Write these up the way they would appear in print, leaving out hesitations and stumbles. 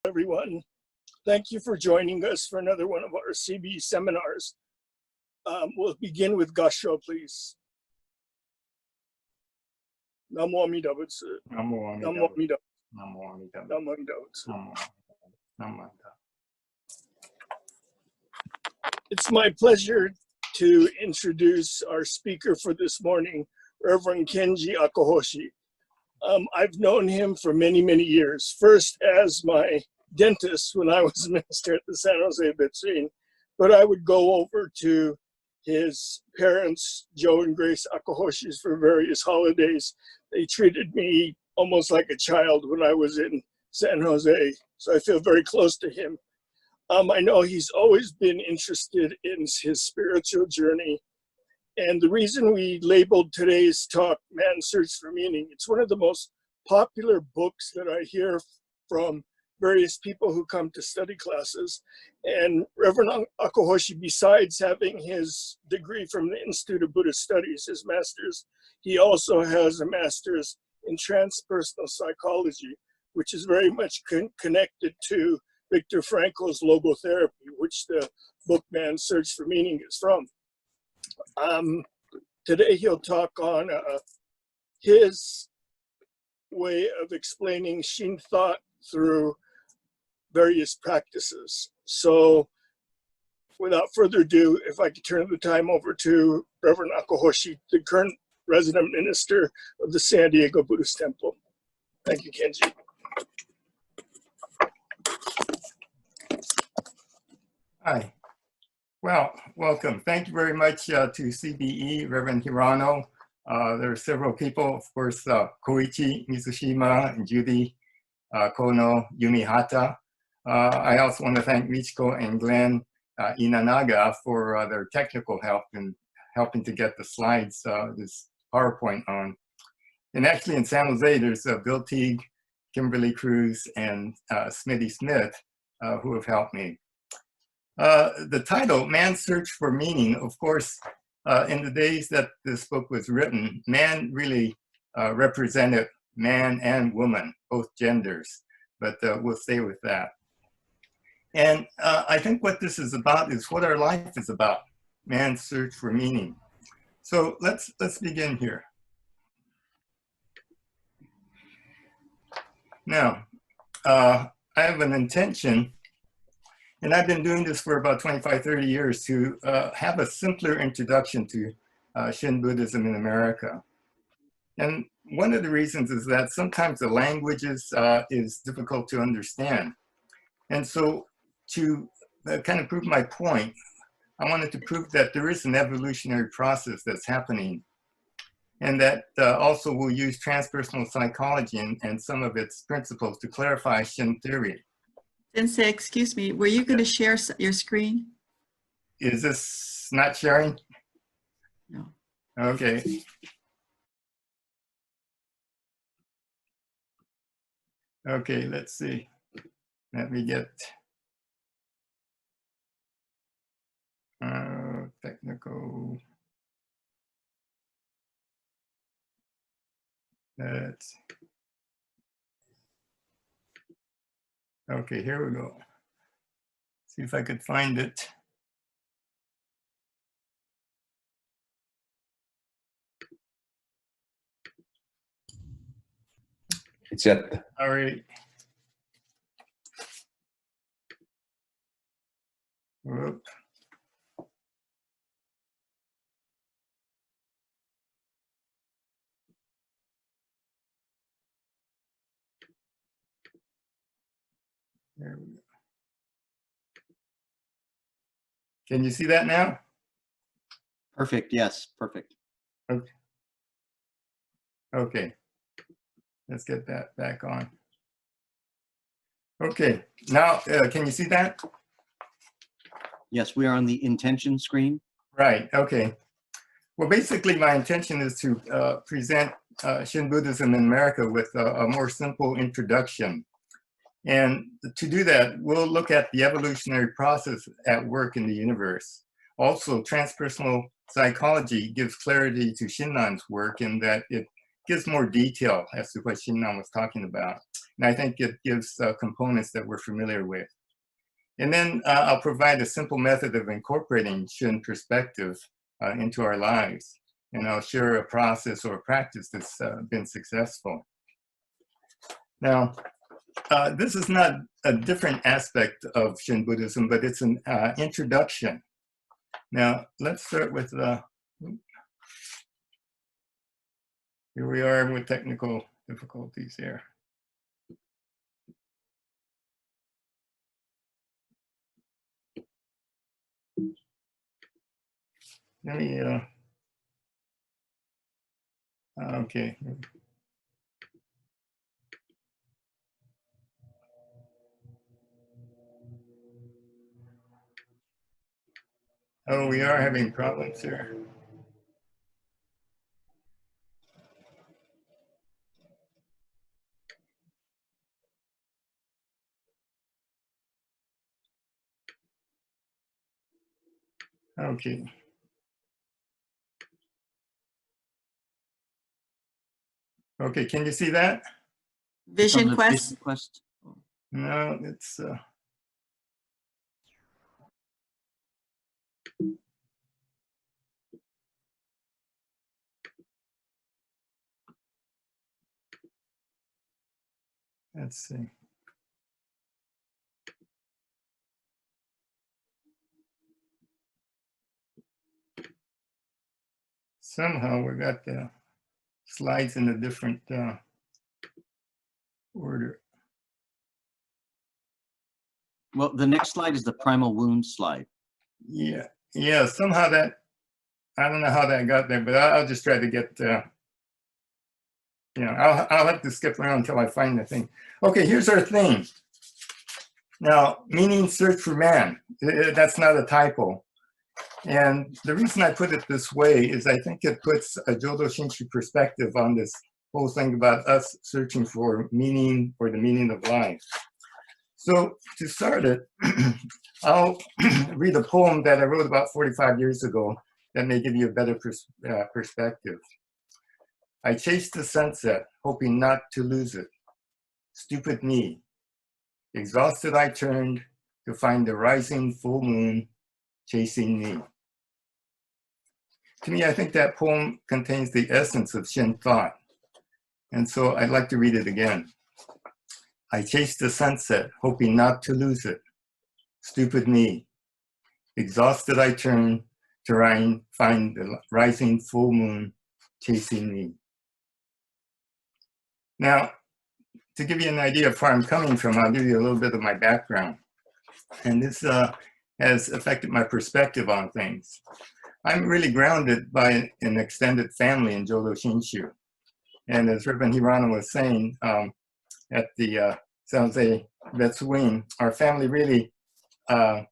everyone. Thank you for joining us for another one of our CB seminars. We'll begin with Gasho, please. Namo Amida Butsu. Namo Amida Namo Amida. Namo Amida Namo Amida Butsu. Namo. It's my pleasure to introduce our speaker for this morning, Reverend Kenji Akahoshi. I've known him for many, many years. First as my dentist when I was a minister at the San Jose Betsin, but I would go over to his parents, Joe and Grace Akahoshi's, for various holidays. They treated me almost like a child when I was in San Jose, so I feel very close to him. I know he's always been interested in his spiritual journey. And the reason we labeled today's talk, Man's Search for Meaning, it's one of the most popular books that I hear from various people who come to study classes. And Reverend Akahoshi, besides having his degree from the Institute of Buddhist Studies, his master's, he also has a master's in transpersonal psychology, which is very much connected to Viktor Frankl's logotherapy, which the book Man's Search for Meaning is from. Today he'll talk on his way of explaining Shin thought through various practices. So without further ado, if I could turn the time over to Reverend Akahoshi, the current resident minister of the San Diego Buddhist Temple. Thank you, Kenji. Hi. Well, welcome. Thank you very much to CBE, Reverend Hirano. There are several people, of course, Koichi Mizushima, and Judy Kono, Yumi Hata. I also want to thank Michiko and Glenn Inanaga for their technical help in helping to get the slides, this PowerPoint on. And actually in San Jose, there's Bill Teague, Kimberly Cruz, and Smitty Smith who have helped me. The title, Man's Search for Meaning, of course, in the days that this book was written, man really represented man and woman, both genders, but we'll stay with that. And I think what this is about is what our life is about, man's search for meaning. So let's begin here. Now, I have an intention, and I've been doing this for about 25, 30 years, to have a simpler introduction to Shin Buddhism in America. And one of the reasons is that sometimes the language is difficult to understand. And so to kind of prove my point, I wanted to prove that there is an evolutionary process that's happening, and that also we'll use transpersonal psychology and some of its principles to clarify Shin theory. Sensei, excuse me, were you going to share your screen? Is this not sharing? No. Okay. Okay, let's see. Let me get technical. Let's. Okay, here we go. See if I could find it. It's at. All right. Whoop. There we go. Can you see that now? Perfect. Yes, perfect. Okay. Okay. Let's get that back on. Okay. Now, can you see that? Yes, we are on the intention screen. Right. Okay. Well, basically, my intention is to present Shin Buddhism in America with a more simple introduction. And to do that, we'll look at the evolutionary process at work in the universe. Also, transpersonal psychology gives clarity to Shinnan's work in that it gives more detail as to what Shinran was talking about. And I think it gives components that we're familiar with. And then I'll provide a simple method of incorporating Shin perspective into our lives. And I'll share a process or a practice that's been successful. Now, this is not a different aspect of Shin Buddhism, but it's an introduction. Now, let's start with here we are with technical difficulties here. Let me, okay. Oh, we are having problems here. Okay. Okay, can you see that? Vision the Quest. Vision Quest. No, it's, let's see. Somehow we got the slides in a different order. Well, the next slide is the primal wound slide. Yeah, yeah, somehow that, I don't know how that got there, but I'll just try to get, you know, I'll have to skip around until I find the thing. Okay, here's our thing. Now, meaning search for man, that's not a typo. And the reason I put it this way is I think it puts a Jodo Shinshu perspective on this whole thing about us searching for meaning or the meaning of life. So to start it, I'll read a poem that I wrote about 45 years ago that may give you a better perspective. I chased the sunset, hoping not to lose it. Stupid me. Exhausted I turned to find the rising full moon chasing me. To me, I think that poem contains the essence of Shin thought. And so I'd like to read it again. I chased the sunset, hoping not to lose it. Stupid me. Exhausted I turned to find the rising full moon chasing me. Now, to give you an idea of where I'm coming from, I'll give you a little bit of my background. And this has affected my perspective on things. I'm really grounded by an extended family in Jodo Shinshu. And as Reverend Hirano was saying at the San Jose Betsuin, our family really, well,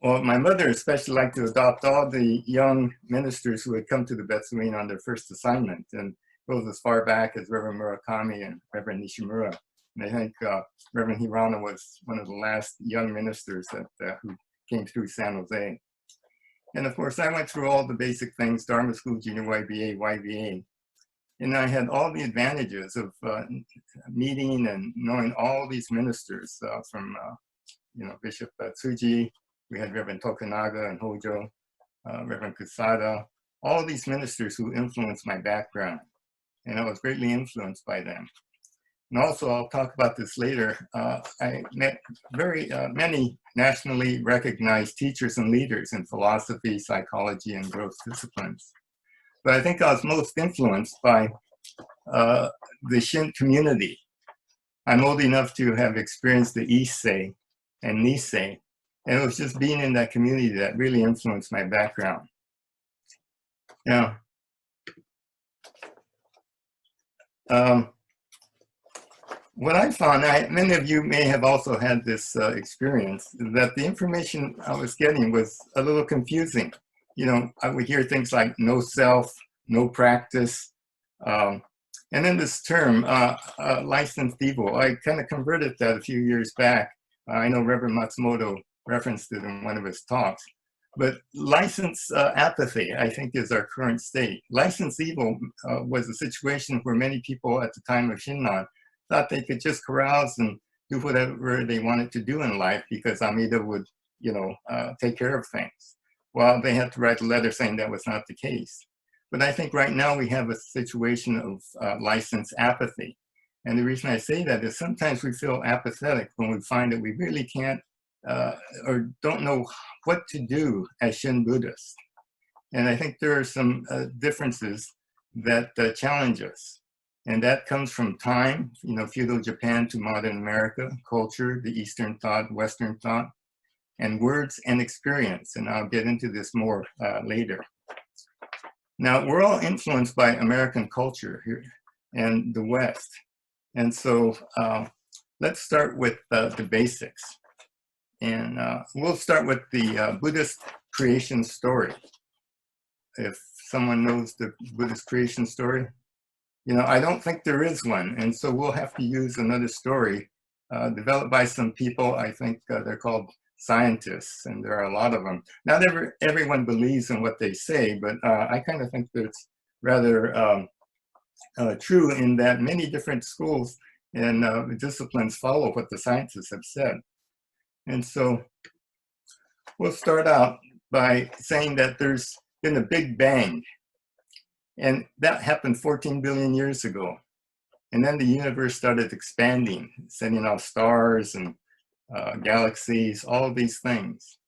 my mother especially liked to adopt all the young ministers who had come to the Betsuin on their first assignment, and goes as far back as Reverend Murakami and Reverend Nishimura. And I think Reverend Hirano was one of the last young ministers that who came through San Jose. And of course, I went through all the basic things, Dharma School, Junior YBA, YBA. And I had all the advantages of meeting and knowing all these ministers from, you know, Bishop Tsuji, we had Reverend Tokunaga and Hojo, Reverend Kusada, all these ministers who influenced my background. And I was greatly influenced by them. And also, I'll talk about this later, I met very many nationally recognized teachers and leaders in philosophy, psychology, and growth disciplines. But I think I was most influenced by the Shin community. I'm old enough to have experienced the Issei and Nisei, and it was just being in that community that really influenced my background. Now, what I found, many of you may have also had this experience, that the information I was getting was a little confusing. You know, I would hear things like no self, no practice. And then this term, licensed evil, I kind of converted that a few years back. I know Reverend Matsumoto referenced it in one of his talks. But license apathy, I think, is our current state. License evil was a situation where many people at the time of Shinran thought they could just carouse and do whatever they wanted to do in life because Amida would, take care of things. Well, they had to write a letter saying that was not the case. But I think right now we have a situation of license apathy. And the reason I say that is sometimes we feel apathetic when we find that we really can't or don't know what to do as Shin Buddhists. And I think there are some differences that challenge us. And that comes from time, feudal Japan to modern America, culture, the Eastern thought, Western thought, and words and experience. And I'll get into this more later. Now, we're all influenced by American culture here and the West. And so let's start with the basics. And we'll start with the Buddhist creation story. If someone knows the Buddhist creation story, I don't think there is one. And so we'll have to use another story developed by some people. I think they're called scientists, and there are a lot of them. Not everyone believes in what they say, but I kind of think that it's rather true in that many different schools and disciplines follow what the scientists have said. And so we'll start out by saying that there's been a Big Bang, and that happened 14 billion years ago. And then the universe started expanding, sending out stars and galaxies, all of these things.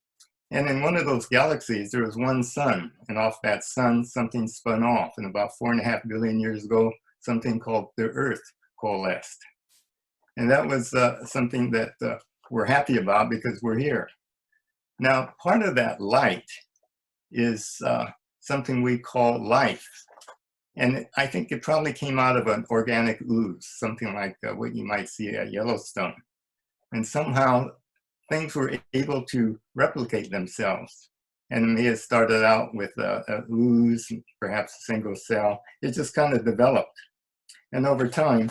And in one of those galaxies, there was one sun, and off that sun, something spun off. And about 4.5 billion years ago, something called the Earth coalesced. And that was something that we're happy about because we're here. Now, part of that light is something we call life. And I think it probably came out of an organic ooze, something like what you might see at Yellowstone. And somehow things were able to replicate themselves. And it may have started out with a ooze, perhaps a single cell. It just kind of developed. And over time,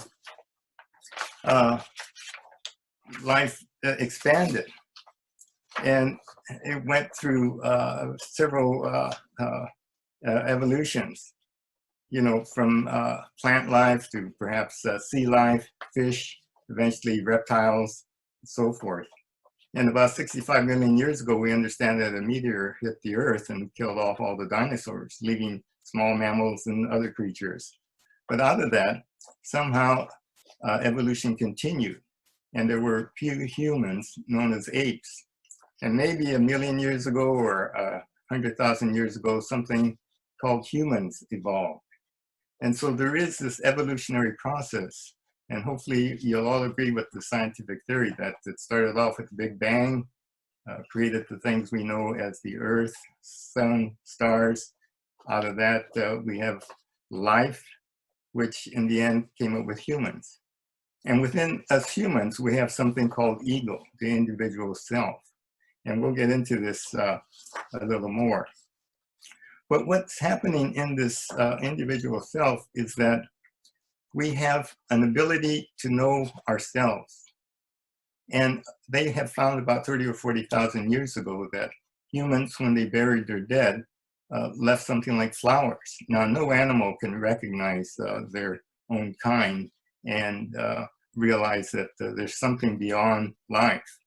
life expanded. And it went through several evolutions, from plant life to perhaps sea life, fish, eventually reptiles, and so forth. And about 65 million years ago, we understand that a meteor hit the Earth and killed off all the dinosaurs, leaving small mammals and other creatures. But out of that, somehow evolution continued. And there were few humans known as apes. And maybe 1 million years ago or 100,000 years ago, something called humans evolved. And so there is this evolutionary process. And hopefully you'll all agree with the scientific theory that it started off with the Big Bang, created the things we know as the Earth, sun, stars. Out of that, we have life, which in the end came up with humans. And within us humans, we have something called ego, the individual self. And we'll get into this a little more. But what's happening in this individual self is that we have an ability to know ourselves. And they have found about 30 or 40,000 years ago that humans, when they buried their dead, left something like flowers. Now, no animal can recognize their own kind and realize that there's something beyond life.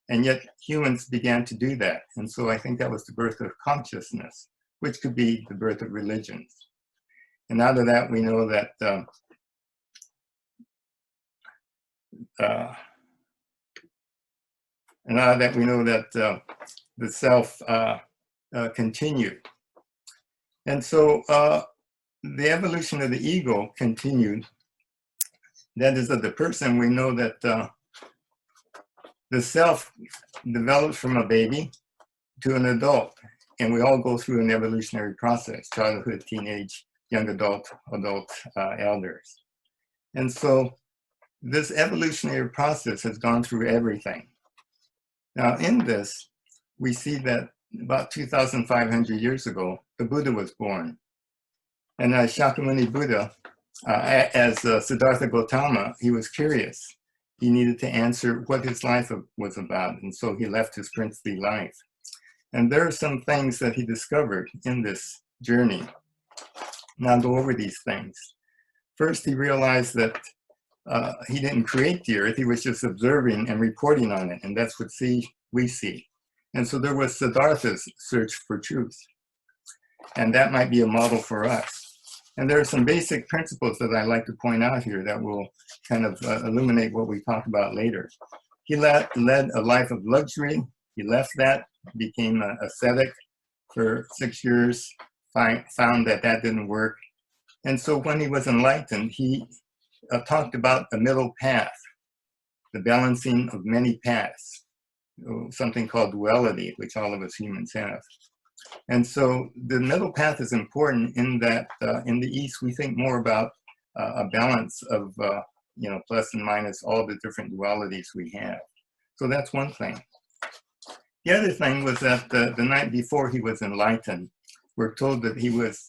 And yet humans began to do that. And so I think that was the birth of consciousness, which could be the birth of religions. And out of that, we know that the self continued. And so the evolution of the ego continued. That is, of the person, we know that the self develops from a baby to an adult. And we all go through an evolutionary process: childhood, teenage, young adult, elders. And so this evolutionary process has gone through everything. Now in this, we see that about 2,500 years ago, the Buddha was born. And as Shakyamuni Buddha, as Siddhartha Gautama, he was curious. He needed to answer what his life was about. And so he left his princely life. And there are some things that he discovered in this journey. Now I'll go over these things. First, he realized that he didn't create the earth, he was just observing and reporting on it, and that's what we see. And so there was Siddhartha's search for truth, and that might be a model for us. And there are some basic principles that I like to point out here that will kind of illuminate what we talk about later. He led a life of luxury. He left that, became an ascetic for 6 years, found that that didn't work. And so when he was enlightened, he talked about the middle path, the balancing of many paths, something called duality, which all of us humans have. And so the middle path is important in that in the East, we think more about a balance of, plus and minus all the different dualities we have. So that's one thing. The other thing was that the night before he was enlightened, we're told that he was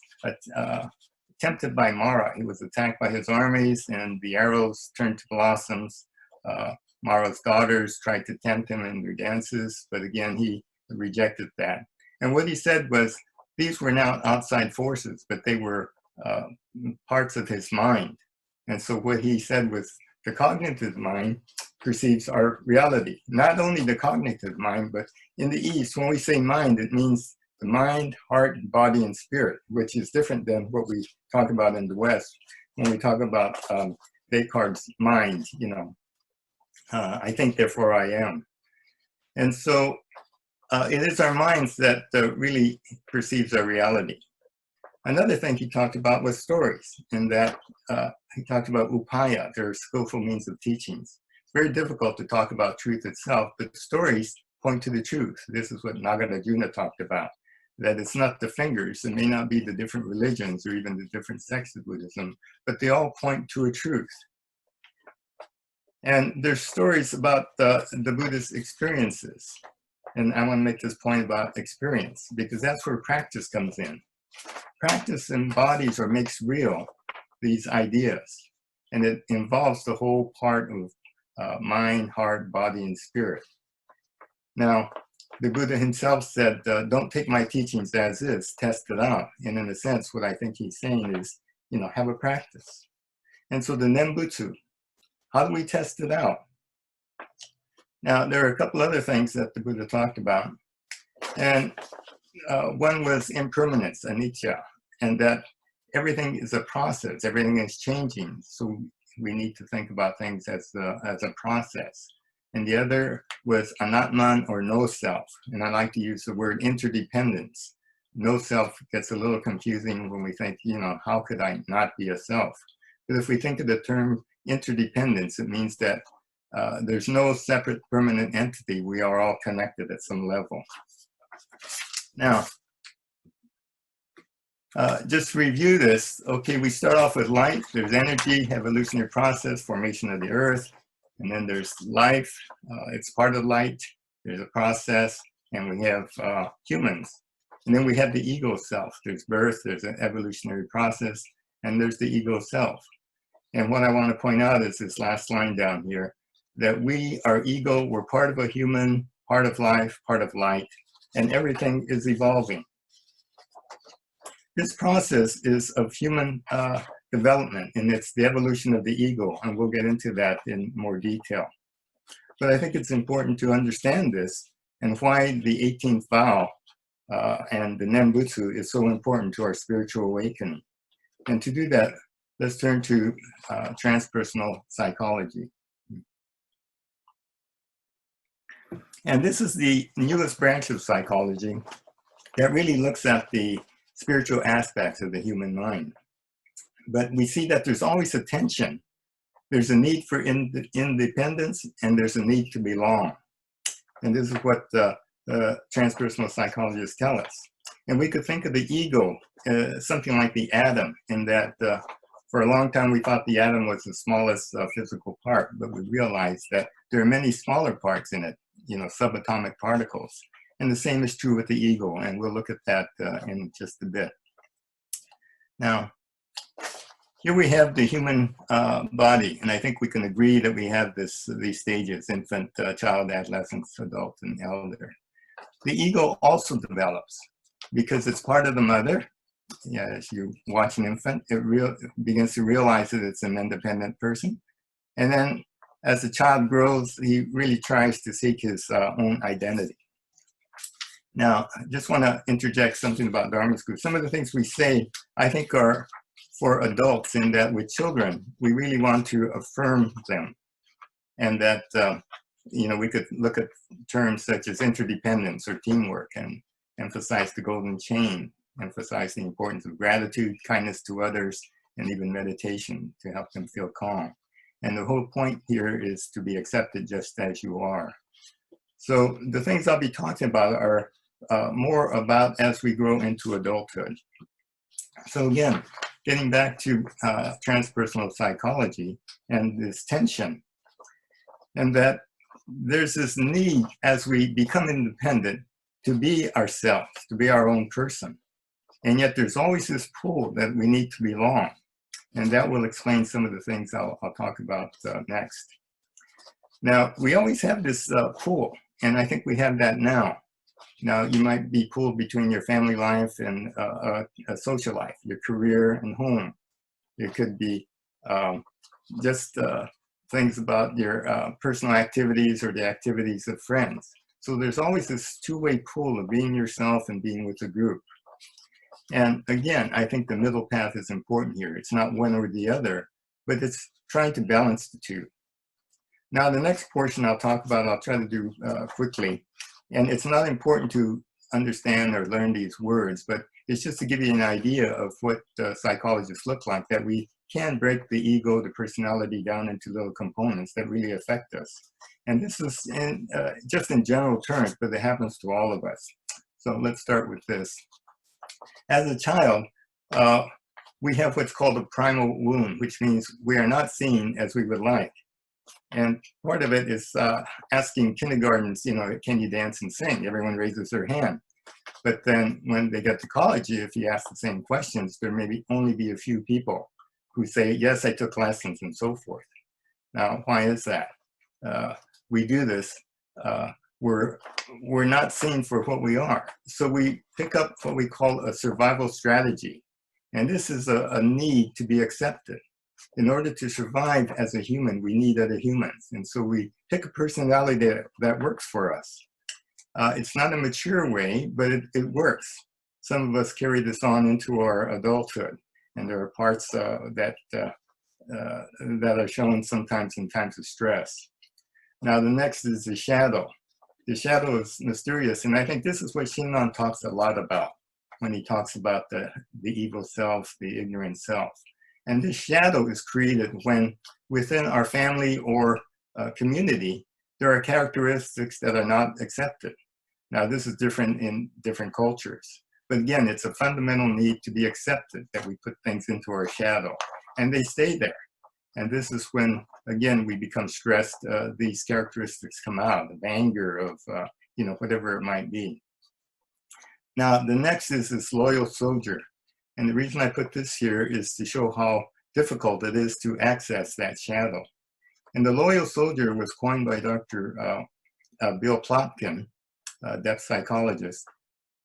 tempted by Mara. He was attacked by his armies and the arrows turned to blossoms. Mara's daughters tried to tempt him in their dances, but again, he rejected that. And what he said was, these were now outside forces, but they were parts of his mind. And so what he said was, the cognitive mind perceives our reality. Not only the cognitive mind, but in the East, when we say mind, it means the mind, heart, body, and spirit, which is different than what we talk about in the West. When we talk about Descartes' mind, I think, therefore I am. And so it is our minds that really perceives our reality. Another thing he talked about was stories, in that he talked about upaya, their skillful means of teachings. It's very difficult to talk about truth itself, but stories point to the truth. This is what Nagarjuna talked about, that it's not the fingers, it may not be the different religions or even the different sects of Buddhism, but they all point to a truth. And there's stories about the Buddhist experiences. And I want to make this point about experience, because that's where practice comes in. Practice embodies or makes real these ideas. And it involves the whole part of mind, heart, body, and spirit. Now, the Buddha himself said, don't take my teachings as is, test it out. And in a sense, what I think he's saying is, have a practice. And so the Nembutsu, how do we test it out? Now, there are a couple other things that the Buddha talked about. And one was impermanence, anicca, and that everything is a process, everything is changing. So we need to think about things as a process. And the other was anatman, or no self. And I like to use the word interdependence. No self gets a little confusing when we think, how could I not be a self? But if we think of the term interdependence, it means that there's no separate permanent entity. We are all connected at some level. Now, just to review this, okay, we start off with light. There's energy, evolutionary process, formation of the earth. And then there's life, it's part of light. There's a process, and we have humans. And then we have the ego self. There's birth, there's an evolutionary process, and there's the ego self. And what I want to point out is this last line down here, that we, our ego, we're part of a human, part of life, part of light, and everything is evolving. This process is of human development, and it's the evolution of the ego, and we'll get into that in more detail. But I think it's important to understand this and why the 18th vow and the Nembutsu is so important to our spiritual awakening. And to do that, let's turn to transpersonal psychology. And this is the newest branch of psychology that really looks at the spiritual aspects of the human mind. But we see that there's always a tension. There's a need for independence, and there's a need to belong. And this is what transpersonal psychologists tell us. And we could think of the ego something like the atom, in that for a long time we thought the atom was the smallest physical part, but we realized that there are many smaller parts in it, subatomic particles. And the same is true with the ego, and we'll look at that in just a bit. Now, here we have the human body, and I think we can agree that we have these stages: infant, child, adolescent, adult, and elder. the ego also develops because it's part of the mother. Yeah, as you watch an infant, it begins to realize that it's an independent person. And then as the child grows, he really tries to seek his own identity. Now, I just want to interject something about Dharma school. Some of the things we say, I think, are for adults, in that with children, we really want to affirm them. And that, we could look at terms such as interdependence or teamwork and emphasize the golden chain, emphasize the importance of gratitude, kindness to others, and even meditation to help them feel calm. And the whole point here is to be accepted just as you are. So the things I'll be talking about are more about as we grow into adulthood. So again, getting back to transpersonal psychology and this tension, and that there's this need as we become independent to be ourselves, to be our own person. And yet there's always this pull that we need to belong. And that will explain some of the things I'll talk about next. Now, we always have this pull, and I think we have that now. Now, you might be pulled between your family life and a social life, your career and home. It could be just things about your personal activities or the activities of friends. So there's always this two-way pull of being yourself and being with a group. And again, I think the middle path is important here. It's not one or the other, but it's trying to balance the two. Now, the next portion I'll talk about, I'll try to do quickly. And it's not important to understand or learn these words, but it's just to give you an idea of what psychologists look like, that we can break the ego, the personality down into little components that really affect us. And this is just in general terms, but it happens to all of us. So let's start with this. As a child, we have what's called a primal wound, which means we are not seen as we would like. And part of it is asking kindergartens, can you dance and sing? Everyone raises their hand. But then when they get to college, if you ask the same questions, there may only be a few people who say, yes, I took lessons and so forth. Now, why is that? We do this. We're not seen for what we are. So we pick up what we call a survival strategy. And this is a need to be accepted. In order to survive as a human, we need other humans. And so we pick a personality that works for us. It's not a mature way, but it works. Some of us carry this on into our adulthood. And there are parts that are shown sometimes in times of stress. Now, the next is the shadow. The shadow is mysterious, and I think this is what Shinran talks a lot about when he talks about the evil self, the ignorant self. And this shadow is created when within our family or community, there are characteristics that are not accepted. Now, this is different in different cultures. But again, it's a fundamental need to be accepted, that we put things into our shadow, and they stay there. And this is when, again, we become stressed, these characteristics come out, of anger, of, whatever it might be. Now, the next is this loyal soldier. And the reason I put this here is to show how difficult it is to access that shadow. And the loyal soldier was coined by Dr. Bill Plotkin, depth psychologist,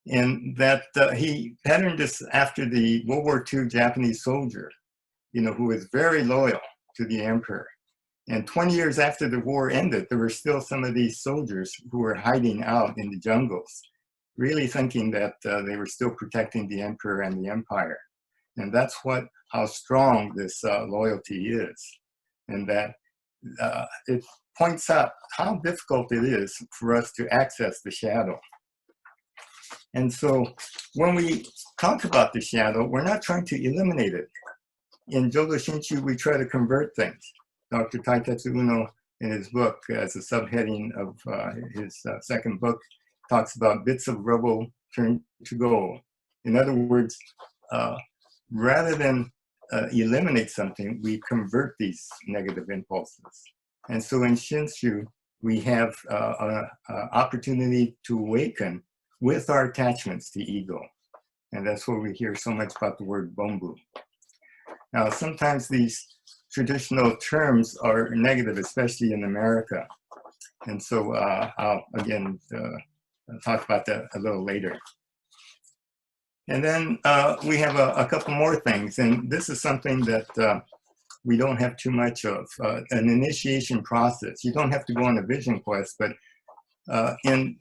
in that he patterned this after the World War II Japanese soldier, who was very loyal to the emperor. And 20 years after the war ended, there were still some of these soldiers who were hiding out in the jungles, really thinking that they were still protecting the emperor and the empire. And that's how strong this loyalty is. And that it points out how difficult it is for us to access the shadow. And so when we talk about the shadow, we're not trying to eliminate it. In Jodo Shinshu, we try to convert things. Dr. Taitetsu Uno, in his book, as a subheading of his second book, talks about bits of rubble turned to gold. In other words, rather than eliminate something, we convert these negative impulses. And so in Shinshu, we have an opportunity to awaken with our attachments to ego. And that's where we hear so much about the word bombu. Now, sometimes these traditional terms are negative, especially in America. And so I'll, again, I'll talk about that a little later. And then we have a couple more things, and this is something that we don't have too much of, an initiation process. You don't have to go on a vision quest, but in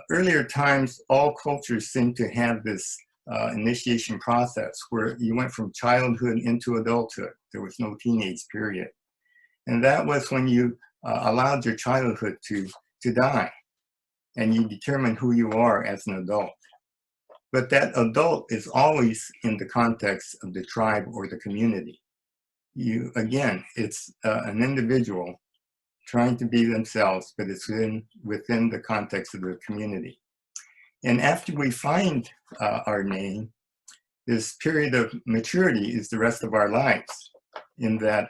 earlier times, all cultures seem to have this initiation process where you went from childhood into adulthood. There was no teenage period. And that was when you allowed your childhood to die, and you determine who you are as an adult. But that adult is always in the context of the tribe or the community. Again, it's an individual trying to be themselves, but it's within the context of the community. And after we find our name, this period of maturity is the rest of our lives, in that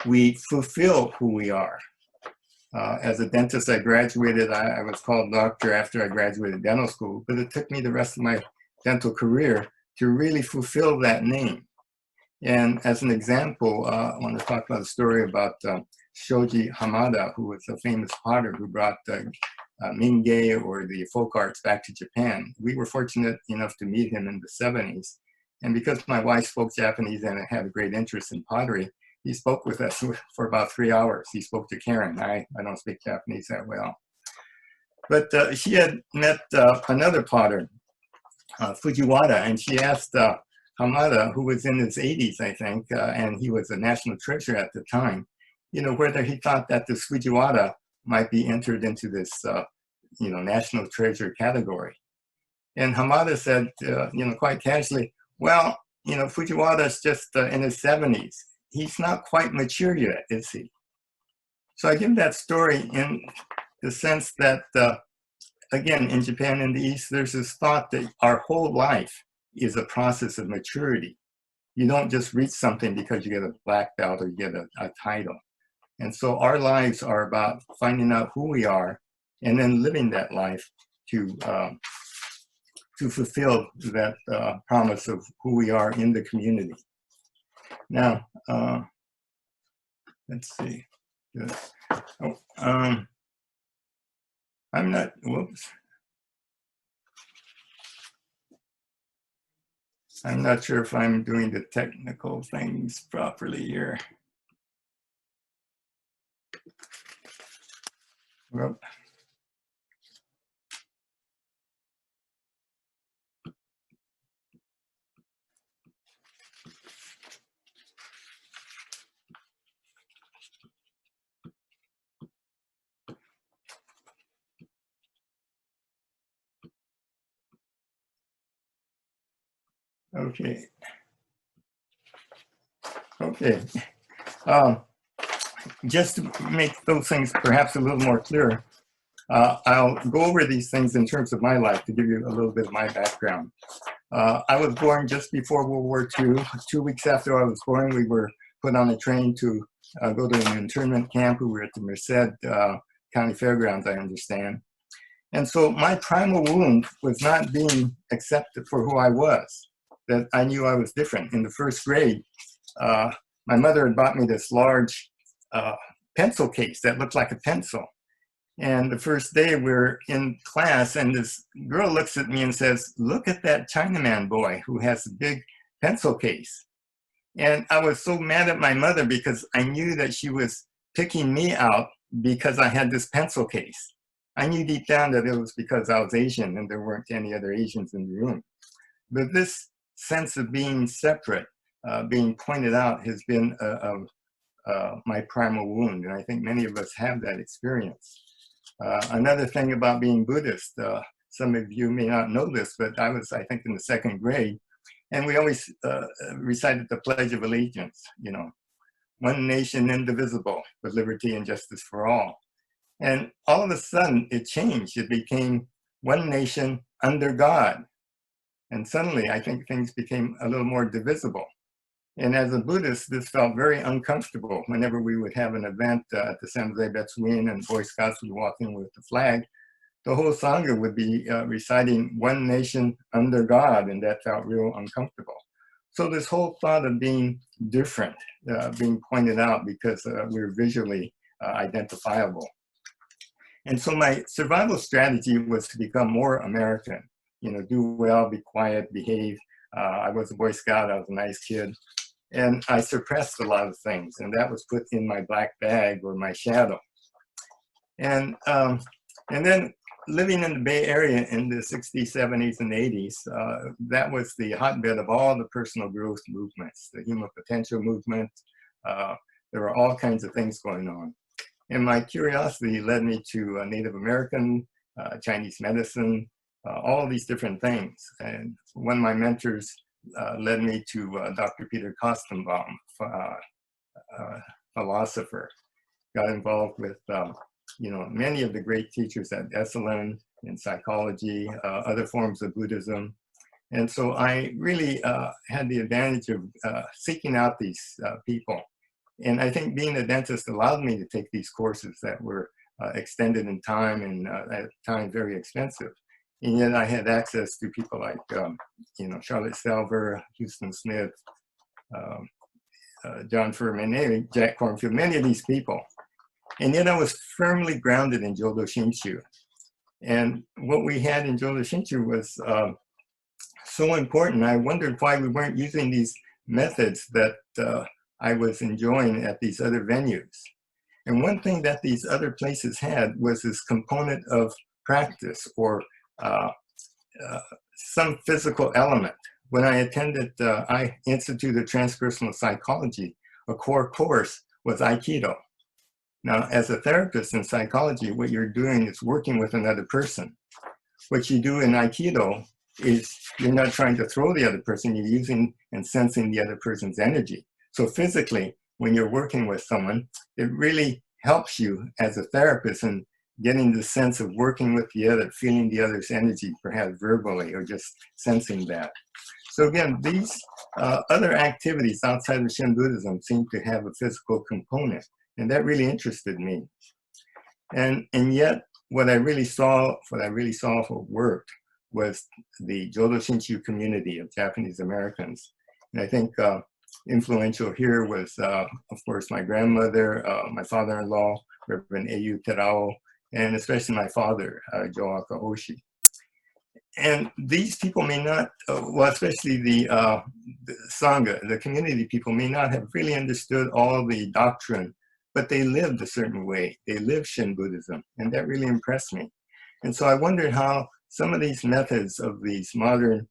we fulfill who we are. As a dentist, I graduated, I was called doctor after I graduated dental school, but it took me the rest of my dental career to really fulfill that name. And as an example, I want to talk about a story about Shoji Hamada, who was a famous potter who brought Mingei, or the folk arts, back to Japan. We were fortunate enough to meet him in the 70s. And because my wife spoke Japanese and had a great interest in pottery, he spoke with us for about 3 hours. He spoke to Karen. I don't speak Japanese that well. But she had met another potter, Fujiwara, and she asked Hamada, who was in his 80s, I think, and he was a national treasure at the time, whether he thought that this Fujiwara might be entered into this, national treasure category. And Hamada said, quite casually, well, Fujiwara's just in his 70s. He's not quite mature yet, is he? So I give that story in the sense that, again, in Japan and the East, there's this thought that our whole life is a process of maturity. You don't just reach something because you get a black belt or you get a title. And so our lives are about finding out who we are and then living that life to fulfill that promise of who we are in the community. Now, let's see. Oh, I'm not, whoops. I'm not sure if I'm doing the technical things properly here. Well, okay. Okay. Just to make those things perhaps a little more clear, I'll go over these things in terms of my life to give you a little bit of my background. I was born just before World War II. 2 weeks after I was born, we were put on a train to go to an internment camp. We were at the Merced County Fairgrounds, I understand. And so my primal wound was not being accepted for who I was, that I knew I was different. In the first grade, my mother had bought me this large pencil case that looked like a pencil. And the first day we're in class and this girl looks at me and says, look at that Chinaman boy who has a big pencil case. And I was so mad at my mother because I knew that she was picking me out because I had this pencil case. I knew deep down that it was because I was Asian and there weren't any other Asians in the room. But this sense of being separate, being pointed out, has been my primal wound. And I think many of us have that experience. Another thing about being Buddhist, some of you may not know this, but I was, I think, in the second grade, and we always recited the Pledge of Allegiance, one nation indivisible, with liberty and justice for all. And all of a sudden, it changed. It became one nation under God. And suddenly, I think things became a little more divisible. And as a Buddhist, this felt very uncomfortable. Whenever we would have an event at the Sensei Betsuin and Boy Scouts would walk in with the flag, the whole Sangha would be reciting one nation under God, and that felt real uncomfortable. So this whole thought of being different, being pointed out because we're visually identifiable. And so my survival strategy was to become more American, you know, do well, be quiet, behave. I was a Boy Scout, I was a nice kid. And I suppressed a lot of things, and that was put in my black bag or my shadow. And then living in the Bay Area in the 60s, 70s, and 80s, that was the hotbed of all the personal growth movements, the human potential movement. There were all kinds of things going on. And my curiosity led me to Native American, Chinese medicine, all these different things. And one of my mentors led me to Dr. Peter Kostenbaum, philosopher. Got involved with you know, many of the great teachers at Esalen in psychology, other forms of Buddhism. And so I really had the advantage of seeking out these people. And I think being a dentist allowed me to take these courses that were extended in time and at times very expensive. And yet I had access to people like, you know, Charlotte Selver, Houston Smith, John Furman, Jack Kornfield, many of these people. And yet I was firmly grounded in Jodo Shinshu. And what we had in Jodo Shinshu was so important. I wondered why we weren't using these methods that I was enjoying at these other venues. And one thing that these other places had was this component of practice or some physical element. When I attended, I instituted transpersonal psychology, a core course was Aikido. Now, as a therapist in psychology, what you're doing is working with another person. What you do in Aikido is you're not trying to throw the other person, you're using and sensing the other person's energy. So physically, when you're working with someone, it really helps you as a therapist in getting the sense of working with the other, feeling the other's energy, perhaps verbally, or just sensing that. So again, these other activities outside of Shin Buddhism seem to have a physical component, and that really interested me. And yet, what I really saw for worked was the Jodo Shinshu community of Japanese Americans. And I think influential here was, of course, my grandmother, my father-in-law, Reverend A.U. Terao, and especially my father, Joe Akahoshi. And these people may not, well, especially the Sangha, the community people may not have really understood all the doctrine, but they lived a certain way. They lived Shin Buddhism, and that really impressed me. And so I wondered how some of these methods of these modern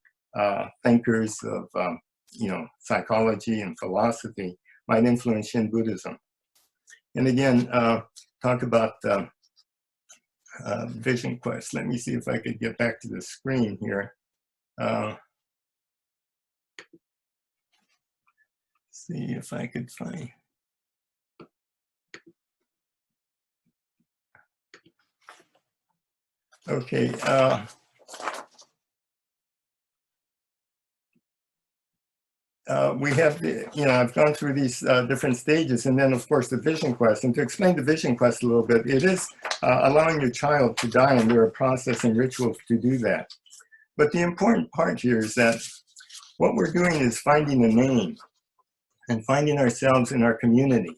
thinkers of you know, psychology and philosophy might influence Shin Buddhism. And again, talk about Vision Quest. Let me see if I could get back to the screen here. See if I could find. Okay. We have, you know, I've gone through these different stages, and then of course the Vision Quest. And to explain the Vision Quest a little bit, it is allowing your child to die, and there are process and rituals to do that. But the important part here is that what we're doing is finding a name and finding ourselves in our community.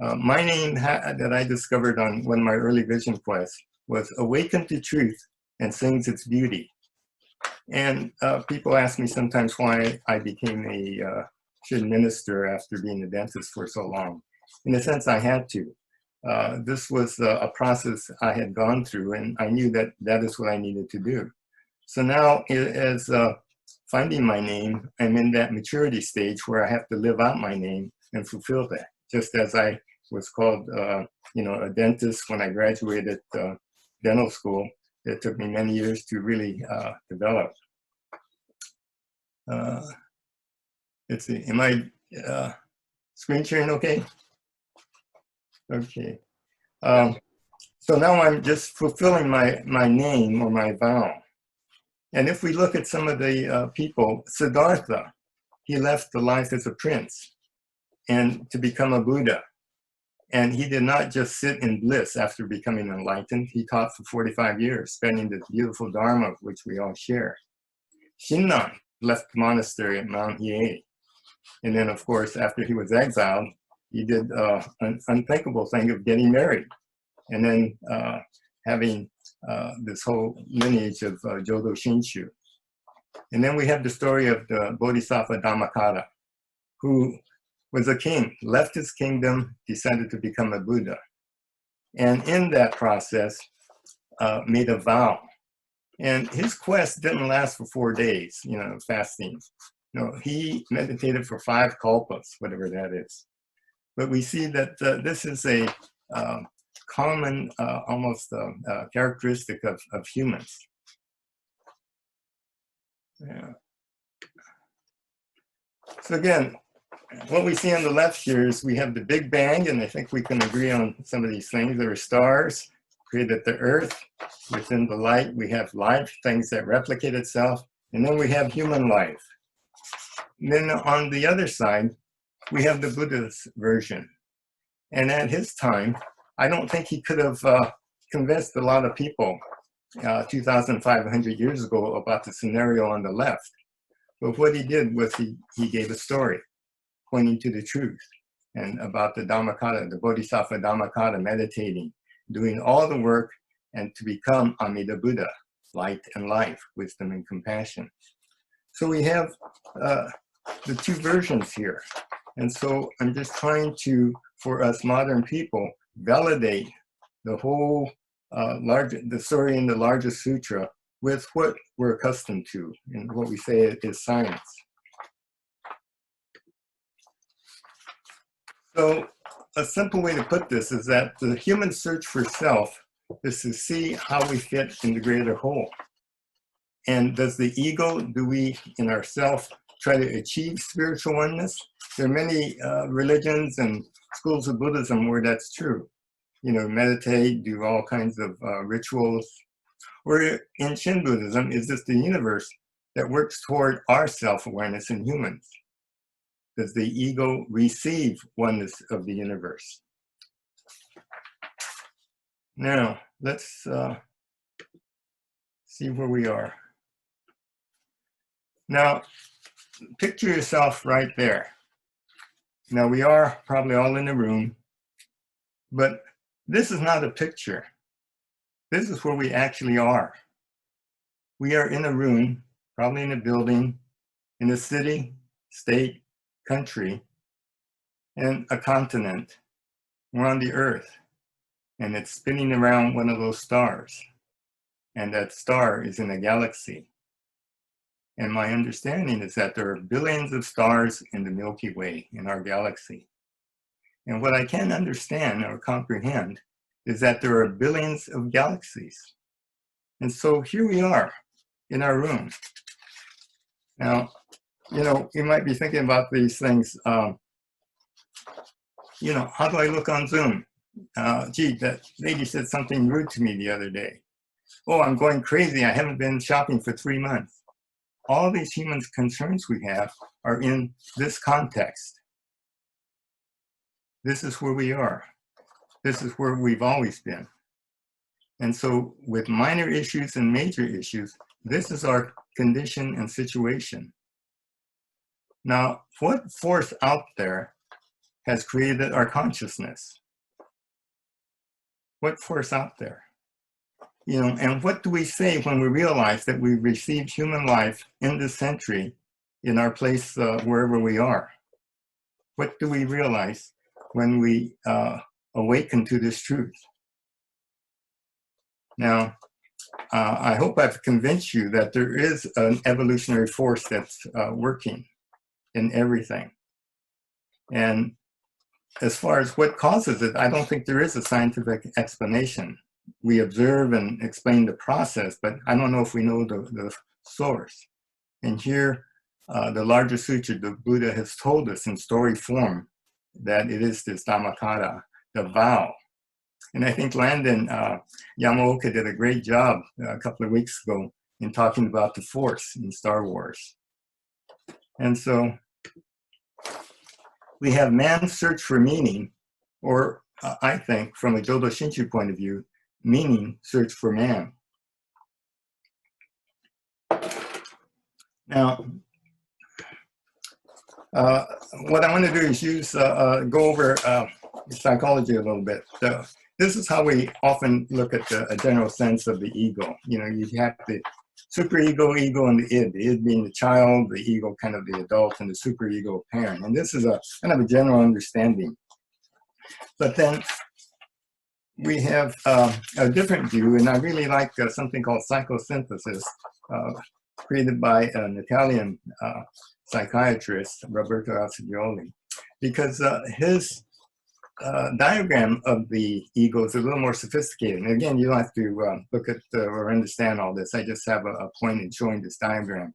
My name that I discovered on one of my early Vision Quests was Awaken to Truth and Sings Its Beauty. And people ask me sometimes why I became a Shin minister after being a dentist for so long. In a sense, I had to. This was a process I had gone through, and I knew that that is what I needed to do. So now, as finding my name, I'm in that maturity stage where I have to live out my name and fulfill that. Just as I was called, you know, a dentist when I graduated dental school, it took me many years to really develop. Let's see, am I screen sharing okay? Okay. So now I'm just fulfilling my name or my vow. And if we look at some of the people, Siddhartha, he left the life as a prince and to become a Buddha. And he did not just sit in bliss after becoming enlightened. He taught for 45 years, spending this beautiful Dharma which we all share. Shinran left the monastery at Mount Hiei. And then, of course, after he was exiled, he did an unthinkable thing of getting married. And then having this whole lineage of Jodo Shinshu. And then we have the story of the Bodhisattva Dhammakara, who was a king, left his kingdom, decided to become a Buddha. And in that process, made a vow. And his quest didn't last for 4 days, fasting. No, he meditated for 5 kalpas, whatever that is. But we see that this is a common, almost characteristic of humans. Yeah. So again, what we see on the left here is we have the Big Bang, and I think we can agree on some of these things. There are stars created the earth. Within the light, we have life, things that replicate itself. And then we have human life. And then on the other side, we have the Buddhist version. And at his time, I don't think he could have convinced a lot of people 2,500 years ago about the scenario on the left. But what he did was he gave a story pointing to the truth and about the Dhammakara, the Bodhisattva Dhammakara, meditating, doing all the work and to become Amida Buddha, light and life, wisdom and compassion. So we have the 2 versions here. And so I'm just trying to, for us modern people, validate the whole the story in the largest sutra with what we're accustomed to and what we say is science. So a simple way to put this is that the human search for self is to see how we fit in the greater whole. And does the ego, do we in ourself try to achieve spiritual oneness? There are many religions and schools of Buddhism where that's true. Meditate, do all kinds of rituals. Or in Shin Buddhism, is this the universe that works toward our self-awareness in humans? Does the ego receive oneness of the universe? Now, let's see where we are. Now, picture yourself right there. Now, we are probably all in the room, but this is not a picture. This is where we actually are. We are in a room, probably in a building, in a city, state, country, and a continent. We're on the earth, and it's spinning around one of those stars. And that star is in a galaxy. And my understanding is that there are billions of stars in the Milky Way, in our galaxy. And what I can't understand or comprehend is that there are billions of galaxies. And so here we are in our room. Now, you might be thinking about these things. How do I look on Zoom? Gee, that lady said something rude to me the other day. Oh, I'm going crazy. I haven't been shopping for 3 months. All these human concerns we have are in this context. This is where we are. This is where we've always been. And so with minor issues and major issues, this is our condition and situation. Now, what force out there has created our consciousness? What force out there? And what do we say when we realize that we've received human life in this century in our place wherever we are? What do we realize when we awaken to this truth? Now, I hope I've convinced you that there is an evolutionary force that's working in everything. And as far as what causes it, I don't think there is a scientific explanation. We observe and explain the process, but I don't know if we know the source. And here, the larger sutra, the Buddha has told us in story form that it is this Dhammakara, the vow. And I think Landon Yamaoka did a great job a couple of weeks ago in talking about the Force in Star Wars. And so we have man's search for meaning, or I think from a Jodo Shinshu point of view, meaning search for man. Now, what I want to do is go over psychology a little bit. The this is how we often look at a general sense of the ego. You know, you have the superego, ego, and the id being the child, the ego kind of the adult, and the superego parent. And this is a kind of a general understanding. But then we have a different view, and I really like something called psychosynthesis, created by an Italian psychiatrist, Roberto Alcigioli, because his diagram of the ego is a little more sophisticated. And again, you don't have to look at or understand all this. I just have a point in showing this diagram.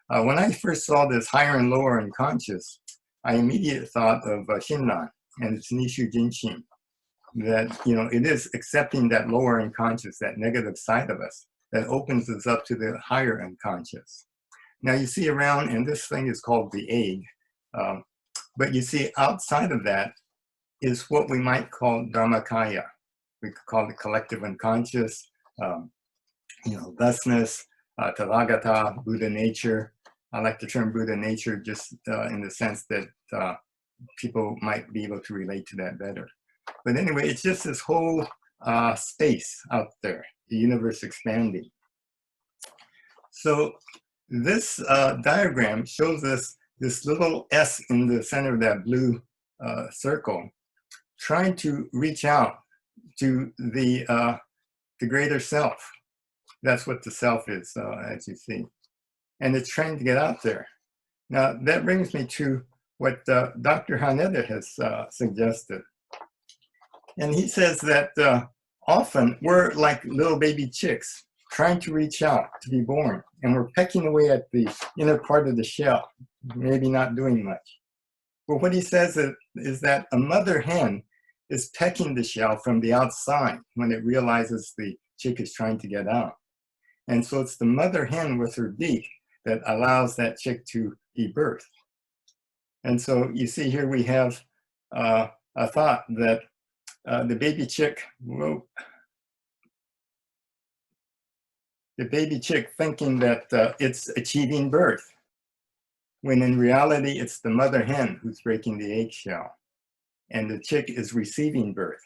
When I first saw this higher and lower unconscious, I immediately thought of Shinran and its Nishu Jinshin. That, you know, it is accepting that lower unconscious, that negative side of us, that opens us up to the higher unconscious. Now you see around, and this thing is called the egg, but you see outside of that is what we might call Dharmakaya. We could call it collective unconscious, you know, thusness, Tathagata, Buddha nature. I like the term Buddha nature just in the sense that people might be able to relate to that better. But anyway, it's just this whole space out there, the universe expanding. So this diagram shows us this little S in the center of that blue circle, trying to reach out to the greater self. That's what the self is, as you see. And it's trying to get out there. Now, that brings me to what Dr. Haneda has suggested. And he says that often we're like little baby chicks trying to reach out to be born, and we're pecking away at the inner part of the shell, maybe not doing much. But what he says is that a mother hen is pecking the shell from the outside when it realizes the chick is trying to get out. And so it's the mother hen with her beak that allows that chick to be birthed. And so you see here we have a thought that the baby chick, thinking that it's achieving birth, when in reality it's the mother hen who's breaking the eggshell, and the chick is receiving birth.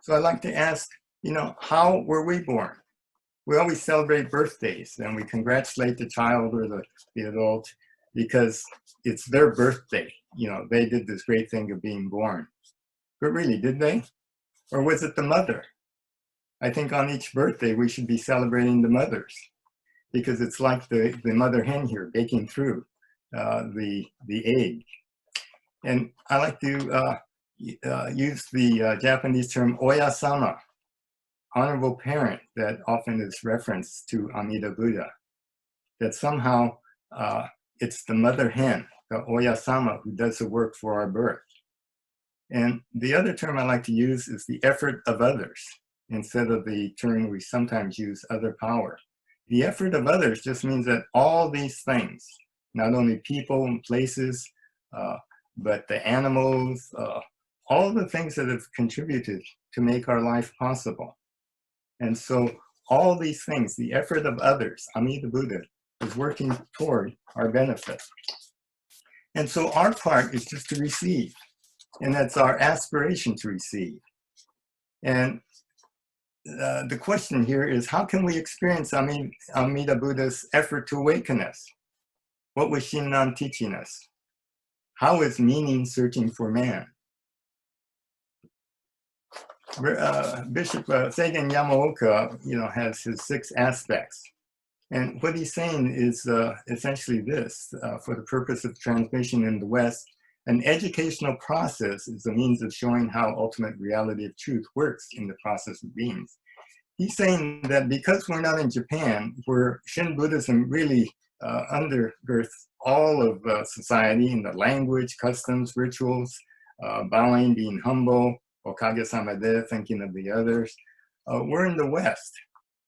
So I'd like to ask, you know, how were we born? We always celebrate birthdays, and we congratulate the child or the adult because it's their birthday. You know, they did this great thing of being born. But really, did they? Or was it the mother? I think on each birthday, we should be celebrating the mothers, because it's like the mother hen here baking through the egg. And I like to use the Japanese term oya-sama, honorable parent, that often is referenced to Amida Buddha, that somehow it's the mother hen, the oya-sama, who does the work for our birth. And the other term I like to use is the effort of others, instead of the term we sometimes use, other power. The effort of others just means that all these things, not only people and places, but the animals, all the things that have contributed to make our life possible. And so all these things, the effort of others, Amida Buddha, is working toward our benefit. And so our part is just to receive. And that's our aspiration to receive. And the question here is, how can we experience Amida Buddha's effort to awaken us? What was Shinran teaching us? How is meaning searching for man? Bishop Seigen Yamaoka, you know, has his 6 aspects. And what he's saying is essentially this: for the purpose of transmission in the West, an educational process is a means of showing how ultimate reality of truth works in the process of beings. He's saying that because we're not in Japan, where Shin Buddhism really undergirths all of society in the language, customs, rituals, bowing, being humble, okage-sama de, thinking of the others, we're in the West.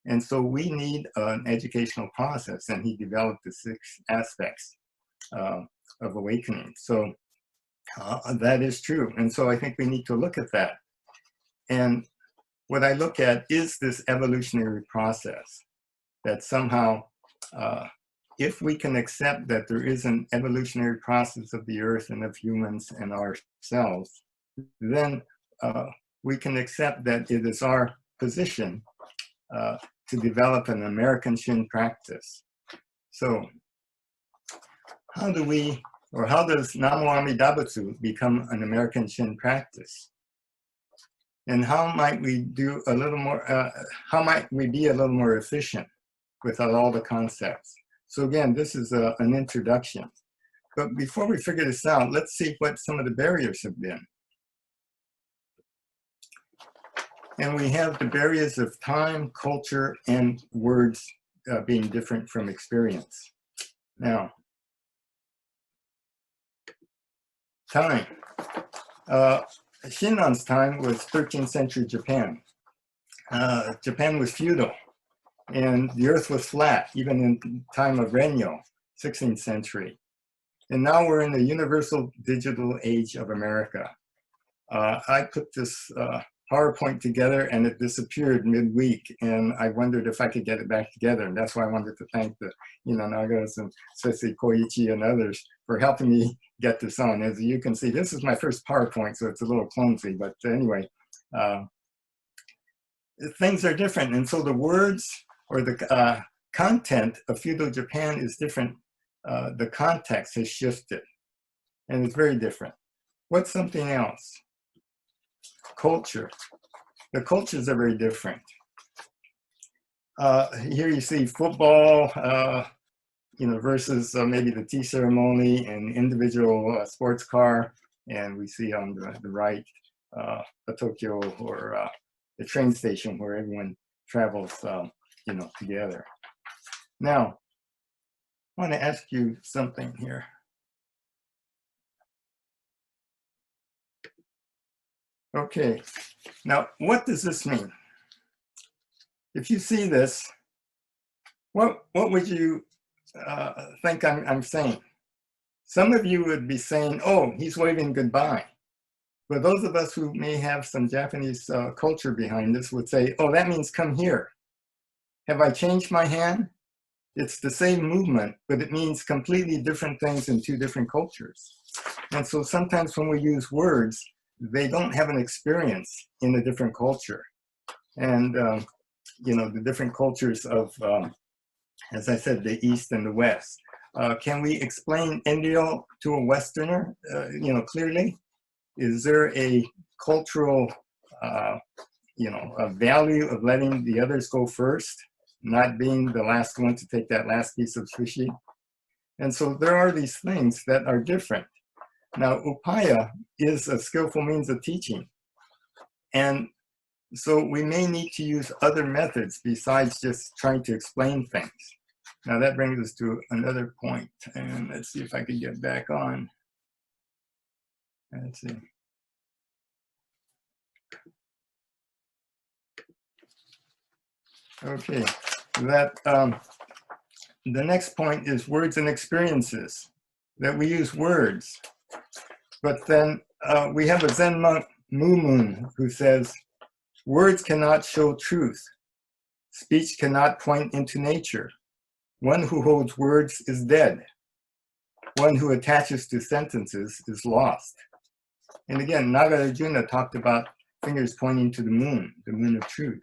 And so we need an educational process, and he developed the 6 aspects of awakening. So that is true. And so I think we need to look at that. And what I look at is this evolutionary process, that somehow, if we can accept that there is an evolutionary process of the earth and of humans and ourselves, then we can accept that it is our position to develop an American Shin practice. So how do we, or how does Namo Amida Butsu become an American Shin practice? And how might we do a little more, how might we be a little more efficient without all the concepts? So again, this is an introduction. But before we figure this out, let's see what some of the barriers have been. And we have the barriers of time, culture, and words being different from experience. Now, time. Shinnan's time was 13th century Japan. Japan was feudal, and the earth was flat, even in time of Renyo, 16th century. And now we're in the universal digital age of America. I put this PowerPoint together and it disappeared midweek, and I wondered if I could get it back together. And that's why I wanted to thank the Nagas and especially Koichi and others for helping me get this on. As you can see, this is my first PowerPoint, so it's a little clumsy, but anyway, things are different. And so the words or the content of feudal Japan is different. The context has shifted, and it's very different. What's something else? Culture. The cultures are very different. Here you see football, versus maybe the tea ceremony and individual sports car, and we see on the right a Tokyo or the train station where everyone travels, together. Now, I want to ask you something here. Okay, now what does this mean? If you see this, what would you think I'm saying? Some of you would be saying, oh, he's waving goodbye. But those of us who may have some Japanese culture behind us would say, oh, that means come here. Have I changed my hand? It's the same movement, but it means completely different things in two different cultures. And so sometimes when we use words, they don't have an experience in a different culture. And, the different cultures of, as I said, the East and the West. Can we explain Enryo to a Westerner, clearly? Is there a cultural, a value of letting the others go first, not being the last one to take that last piece of sushi? And so there are these things that are different. Now, upaya is a skillful means of teaching. And so we may need to use other methods besides just trying to explain things. Now that brings us to another point. And let's see if I can get back on. Let's see. Okay, that the next point is words and experiences, that we use words. But then we have a Zen monk, Mu-Moon, who says, words cannot show truth. Speech cannot point into nature. One who holds words is dead. One who attaches to sentences is lost. And again, Nagarjuna talked about fingers pointing to the moon of truth.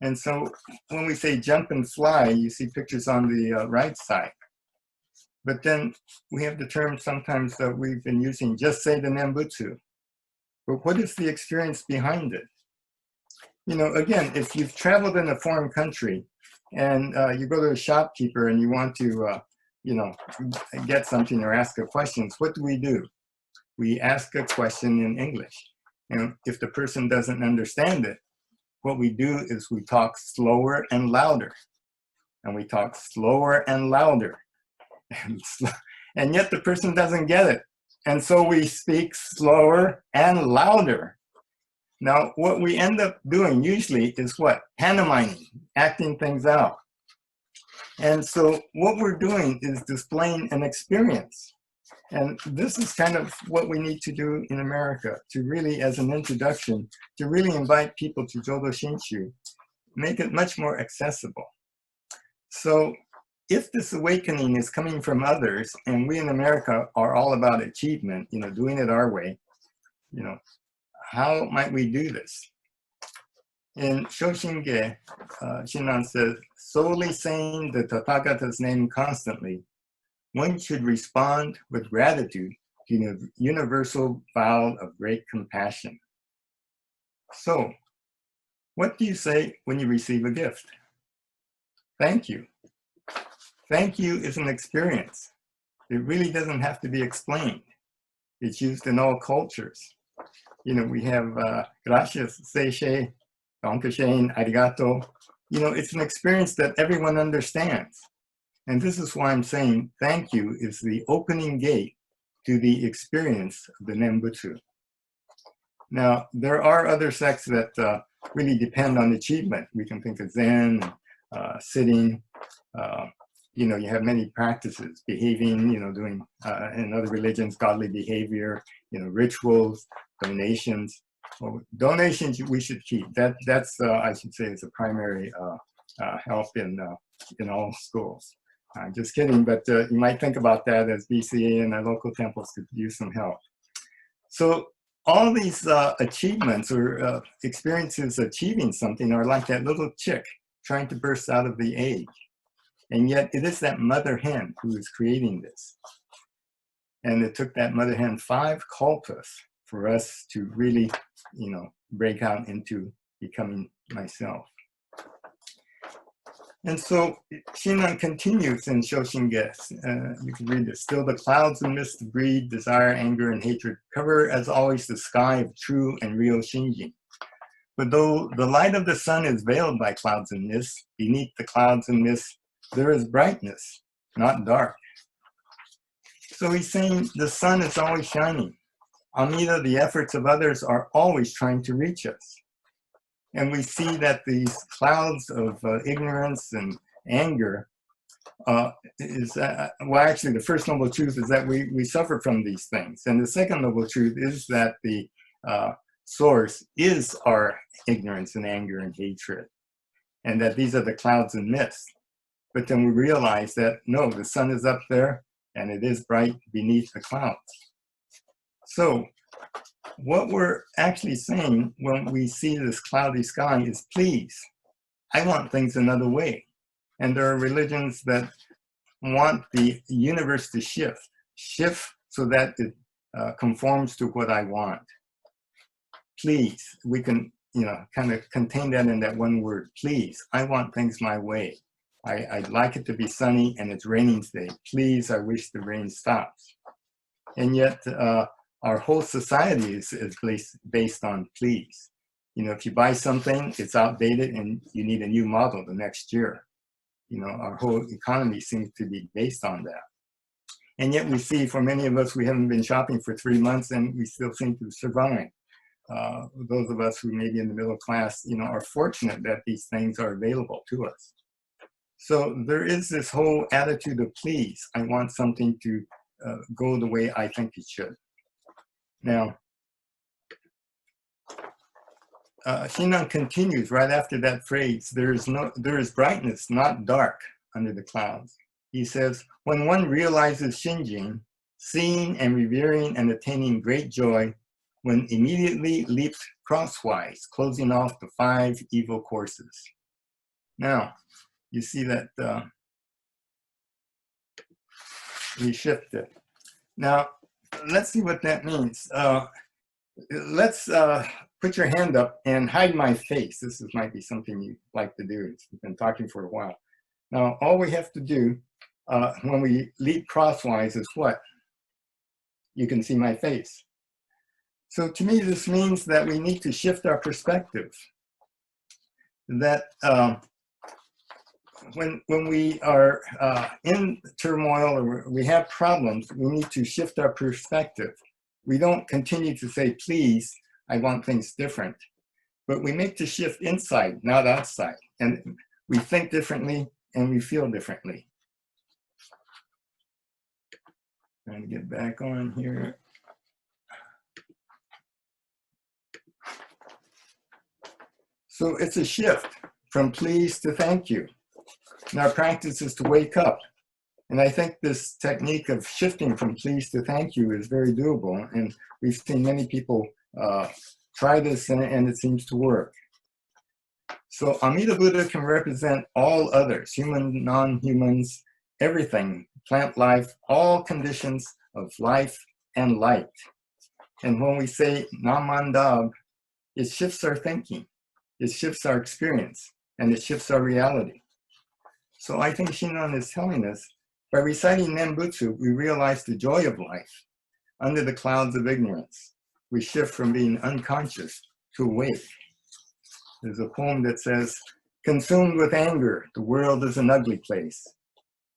And so when we say jump and fly, you see pictures on the right side. But then we have the term sometimes that we've been using, just say the Nembutsu. But what is the experience behind it? Again, if you've traveled in a foreign country and you go to a shopkeeper and you want to, get something or ask a question, what do? We ask a question in English. And if the person doesn't understand it, what we do is we talk slower and louder. And we talk slower and louder. And yet the person doesn't get it. And so we speak slower and louder. Now, what we end up doing usually is what? Pantomiming, acting things out. And so what we're doing is displaying an experience. And this is kind of what we need to do in America, to really, as an introduction, to really invite people to Jodo Shinshu, make it much more accessible. So if this awakening is coming from others, and we in America are all about achievement, doing it our way, how might we do this? In Shoshinge, Shinran says, solely saying the Tathagata's name constantly, one should respond with gratitude to the universal vow of great compassion. So, what do you say when you receive a gift? Thank you. Thank you is an experience. It really doesn't have to be explained. It's used in all cultures. You know, we have gracias, seishe, dankeschön, arigato. You know, it's an experience that everyone understands. And this is why I'm saying thank you is the opening gate to the experience of the Nembutsu. Now, there are other sects that really depend on achievement. We can think of Zen, sitting, you know, you have many practices, behaving, you know, doing, in other religions, godly behavior, you know, rituals, donations. Well, donations we should keep. That's I should say, is a primary help in all schools. I'm just kidding, but you might think about that as BCA and our local temples could use some help. So all these achievements or experiences achieving something are like that little chick trying to burst out of the egg. And yet it is that mother hen who is creating this. And it took that mother hen 5 kalpas for us to really, you know, break out into becoming myself. And so Shinran continues in Shoshinge. You can read it. Still the clouds and mists of greed, desire, anger, and hatred cover as always the sky of true and real Shinjin. But though the light of the sun is veiled by clouds and mists, beneath the clouds and mists, there is brightness, not dark. So he's saying the sun is always shining. Amida, the efforts of others are always trying to reach us. And we see that these clouds of ignorance and anger is, well, actually the first noble truth is that we suffer from these things. And the second noble truth is that the source is our ignorance and anger and hatred. And that these are the clouds and mists. But then we realize that, no, the sun is up there and it is bright beneath the clouds. So what we're actually saying when we see this cloudy sky is, please, I want things another way. And there are religions that want the universe to shift so that it conforms to what I want. Please, we can, you know, kind of contain that in that one word, please, I want things my way. I'd like it to be sunny and it's raining today. Please, I wish the rain stops. And yet our whole society is based on please. You know, if you buy something, it's outdated and you need a new model the next year. You know, our whole economy seems to be based on that. And yet we see for many of us, we haven't been shopping for 3 months and we still seem to survive. Those of us who may be in the middle class, you know, are fortunate that these things are available to us. So there is this whole attitude of please, I want something to go the way I think it should. Now, Shinran continues right after that phrase, there is brightness, not dark, under the clouds. He says, when one realizes Shinjin, seeing and revering and attaining great joy, one immediately leaps crosswise, closing off the 5 evil courses. Now, you see that we shifted. Now, let's see what that means. Let's put your hand up and hide my face. This might be something you like to do. We've been talking for a while. Now, all we have to do when we leap crosswise is what? You can see my face. So to me, this means that we need to shift our perspective. That when we are in turmoil or we have problems, we need to shift our perspective. We don't continue to say, please, I want things different. But we make the shift inside, not outside. And we think differently and we feel differently. Trying to get back on here. So it's a shift from please to thank you. And our practice is to wake up. And I think this technique of shifting from please to thank you is very doable. And we've seen many people try this and it seems to work. So Amida Buddha can represent all others, human, non-humans, everything, plant life, all conditions of life and light. And when we say Namandabu, it shifts our thinking, it shifts our experience, and it shifts our reality. So I think Shinran is telling us, by reciting Nembutsu, we realize the joy of life. Under the clouds of ignorance, we shift from being unconscious to awake. There's a poem that says, consumed with anger, the world is an ugly place.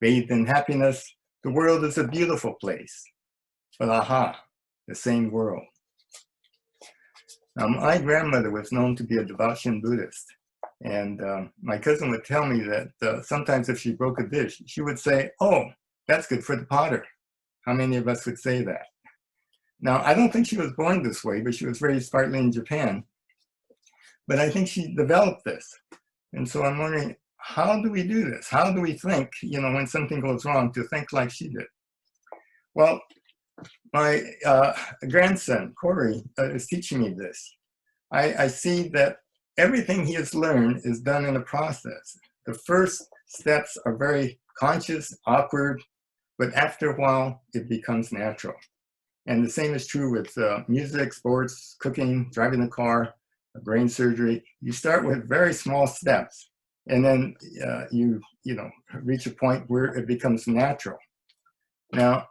Bathed in happiness, the world is a beautiful place. But aha, the same world. Now, my grandmother was known to be a devout Shin Buddhist. And my cousin would tell me that sometimes if she broke a dish, she would say, oh, that's good for the potter. How many of us would say that? Now, I don't think she was born this way, but she was raised partly in Japan. But I think she developed this. And so I'm wondering, how do we do this? How do we think, when something goes wrong, to think like she did? Well, my grandson, Corey, is teaching me this. I see that everything he has learned is done in a process. The first steps are very conscious, awkward, but after a while, it becomes natural. And the same is true with music, sports, cooking, driving a car, brain surgery. You start with very small steps, and then you reach a point where it becomes natural. Now,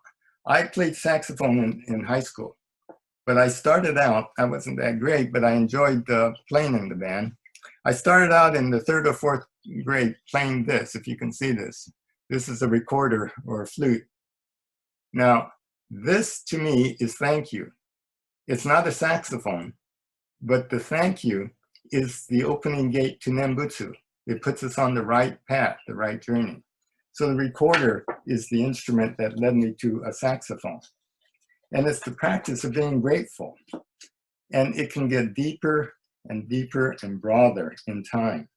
I played saxophone in high school, but I started out, I wasn't that great, but I enjoyed playing in the band. I started out in the 3rd or 4th grade playing this, if you can see this. This is a recorder or a flute. Now, this to me is thank you. It's not a saxophone, but the thank you is the opening gate to Nembutsu. It puts us on the right path, the right journey. So the recorder is the instrument that led me to a saxophone. And it's the practice of being grateful. And it can get deeper and deeper and broader in time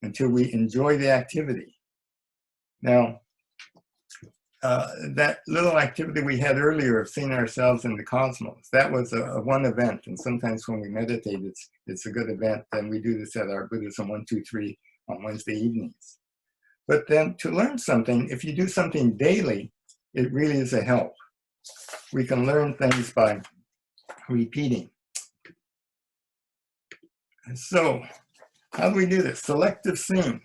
until we enjoy the activity. Now, that little activity we had earlier of seeing ourselves in the cosmos, that was a one event. And sometimes when we meditate, it's a good event. And we do this at our Buddhism 1, 2, 3 on Wednesday evenings. But then to learn something, if you do something daily, it really is a help. We can learn things by repeating. So how do we do this? Selective seeing.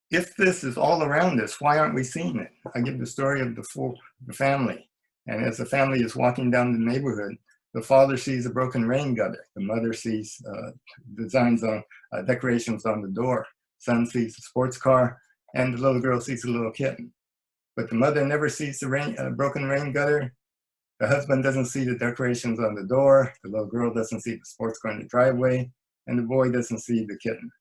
If this is all around us, why aren't we seeing it? I give the story of the family. And as the family is walking down the neighborhood, the father sees a broken rain gutter. The mother sees designs on decorations on the door. Son sees a sports car, and the little girl sees a little kitten. But the mother never sees the broken rain gutter. The husband doesn't see the decorations on the door. The little girl doesn't see the sports car in the driveway. And the boy doesn't see the kitten.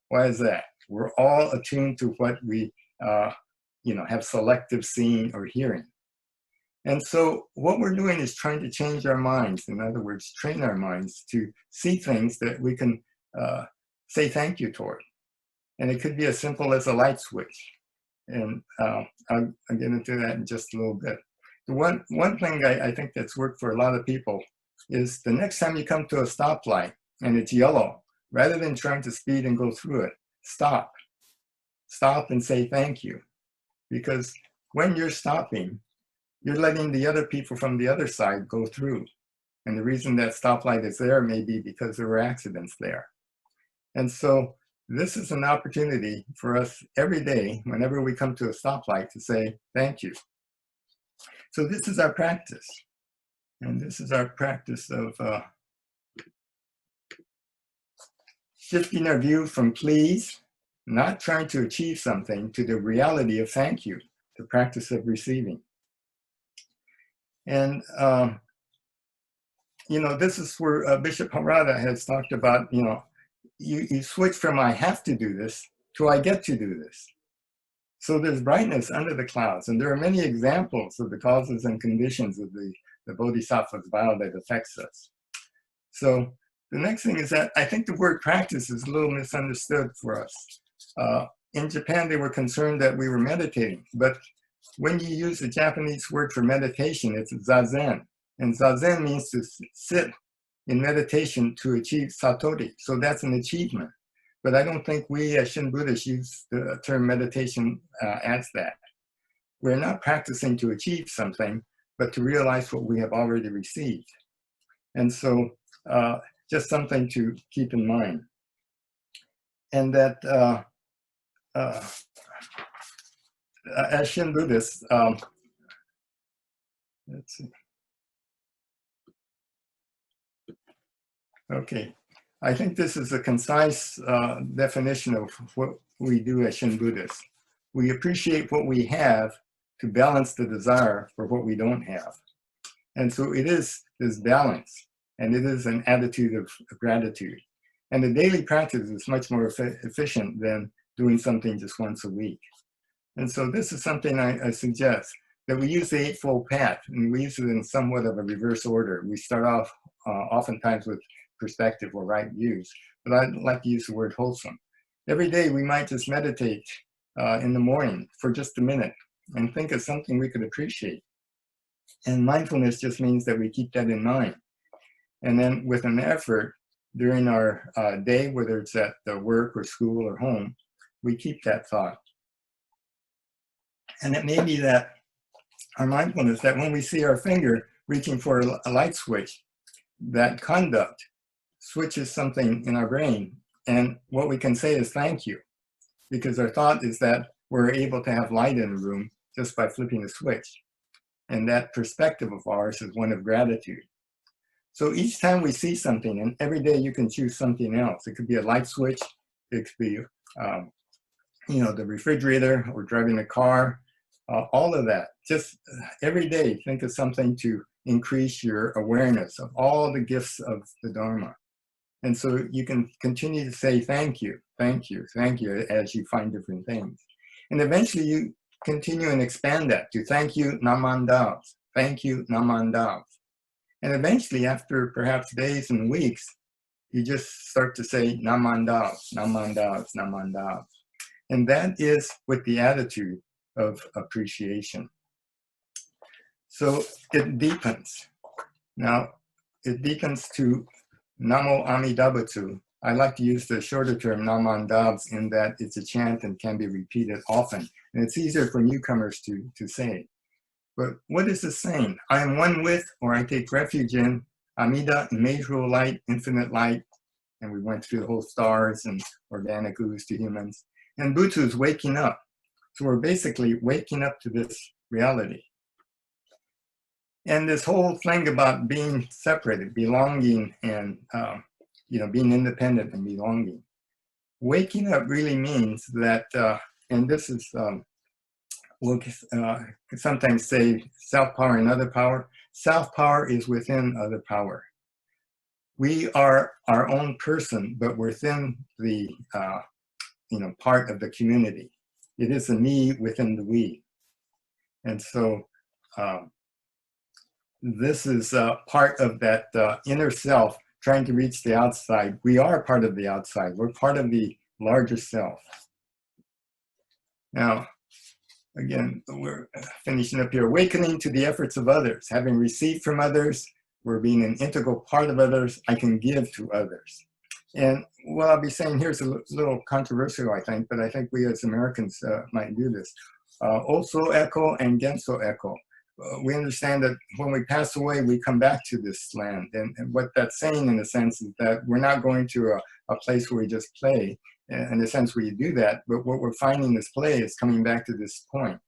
Why is that? We're all attuned to what we have selective seeing or hearing. And so what we're doing is trying to change our minds. In other words, train our minds to see things that we can say thank you toward. And it could be as simple as a light switch. And I'll get into that in just a little bit. The one thing I think that's worked for a lot of people is the next time you come to a stoplight and it's yellow, rather than trying to speed and go through it, stop. Stop and say thank you. Because when you're stopping, you're letting the other people from the other side go through. And the reason that stoplight is there may be because there were accidents there. And so this is an opportunity for us every day, whenever we come to a stoplight, to say thank you. So this is our practice. And this is our practice of shifting our view from please, not trying to achieve something, to the reality of thank you, the practice of receiving. And, this is where Bishop Harada has talked about, you switch from I have to do this to I get to do this. So there's brightness under the clouds. And there are many examples of the causes and conditions of the Bodhisattva's vow that affects us. So the next thing is that I think the word practice is a little misunderstood for us. In Japan, they were concerned that we were meditating. But when you use the Japanese word for meditation, it's zazen. And zazen means to sit in meditation to achieve satori. So that's an achievement. But I don't think we as Shin Buddhists use the term meditation as that. We're not practicing to achieve something, but to realize what we have already received. And so just something to keep in mind. And that as Shin Buddhists, let's see. Okay, I think this is a concise definition of what we do as Shin Buddhists. We appreciate what we have to balance the desire for what we don't have. And so it is this balance, and it is an attitude of gratitude. And the daily practice is much more efficient than doing something just once a week. And so this is something I suggest, that we use the Eightfold Path, and we use it in somewhat of a reverse order. We start off oftentimes with perspective or right views, but I'd like to use the word wholesome. Every day we might just meditate in the morning for just a minute and think of something we could appreciate. And mindfulness just means that we keep that in mind. And then with an effort during our day, whether it's at work or school or home, we keep that thought. And it may be that our mindfulness, that when we see our finger reaching for a light switch, that conduct switches something in our brain. And what we can say is thank you, because our thought is that we're able to have light in the room just by flipping a switch. And that perspective of ours is one of gratitude. So each time we see something, and every day you can choose something else. It could be a light switch, it could be the refrigerator, or driving a car, all of that. Just every day think of something to increase your awareness of all the gifts of the Dharma. And so you can continue to say thank you, thank you, thank you as you find different things. And eventually you continue and expand that to thank you, Namandabu, thank you, Namandabu. And eventually, after perhaps days and weeks, you just start to say Namandabu, Namandabu, Namandabu. And that is with the attitude of appreciation. So it deepens. Now, it deepens to Namo Amidabutsu. I like to use the shorter term Namandabu in that it's a chant and can be repeated often. And it's easier for newcomers to say. But what is this saying? I am one with, or I take refuge in, Amida, immeasurable light, infinite light. And we went through the whole stars and organic ooze to humans. And Butsu is waking up. So we're basically waking up to this reality. And this whole thing about being separated, belonging, and being independent and belonging. Waking up really means that, and this is, we'll sometimes say self-power and other power. Self-power is within other power. We are our own person, but within the part of the community. It is the me within the we. And so this is part of that inner self trying to reach the outside. We are part of the outside. We're part of the larger self. Now, again, we're finishing up here. Awakening to the efforts of others. Having received from others, we're being an integral part of others. I can give to others. And what I'll be saying here is a little controversial, I think, but I think we as Americans might do this. Oso Eko and Genso Eko. We understand that when we pass away, we come back to this land. And what that's saying, in a sense, is that we're not going to a place where we just play, in a sense where you do that, but what we're finding this play is coming back to this point.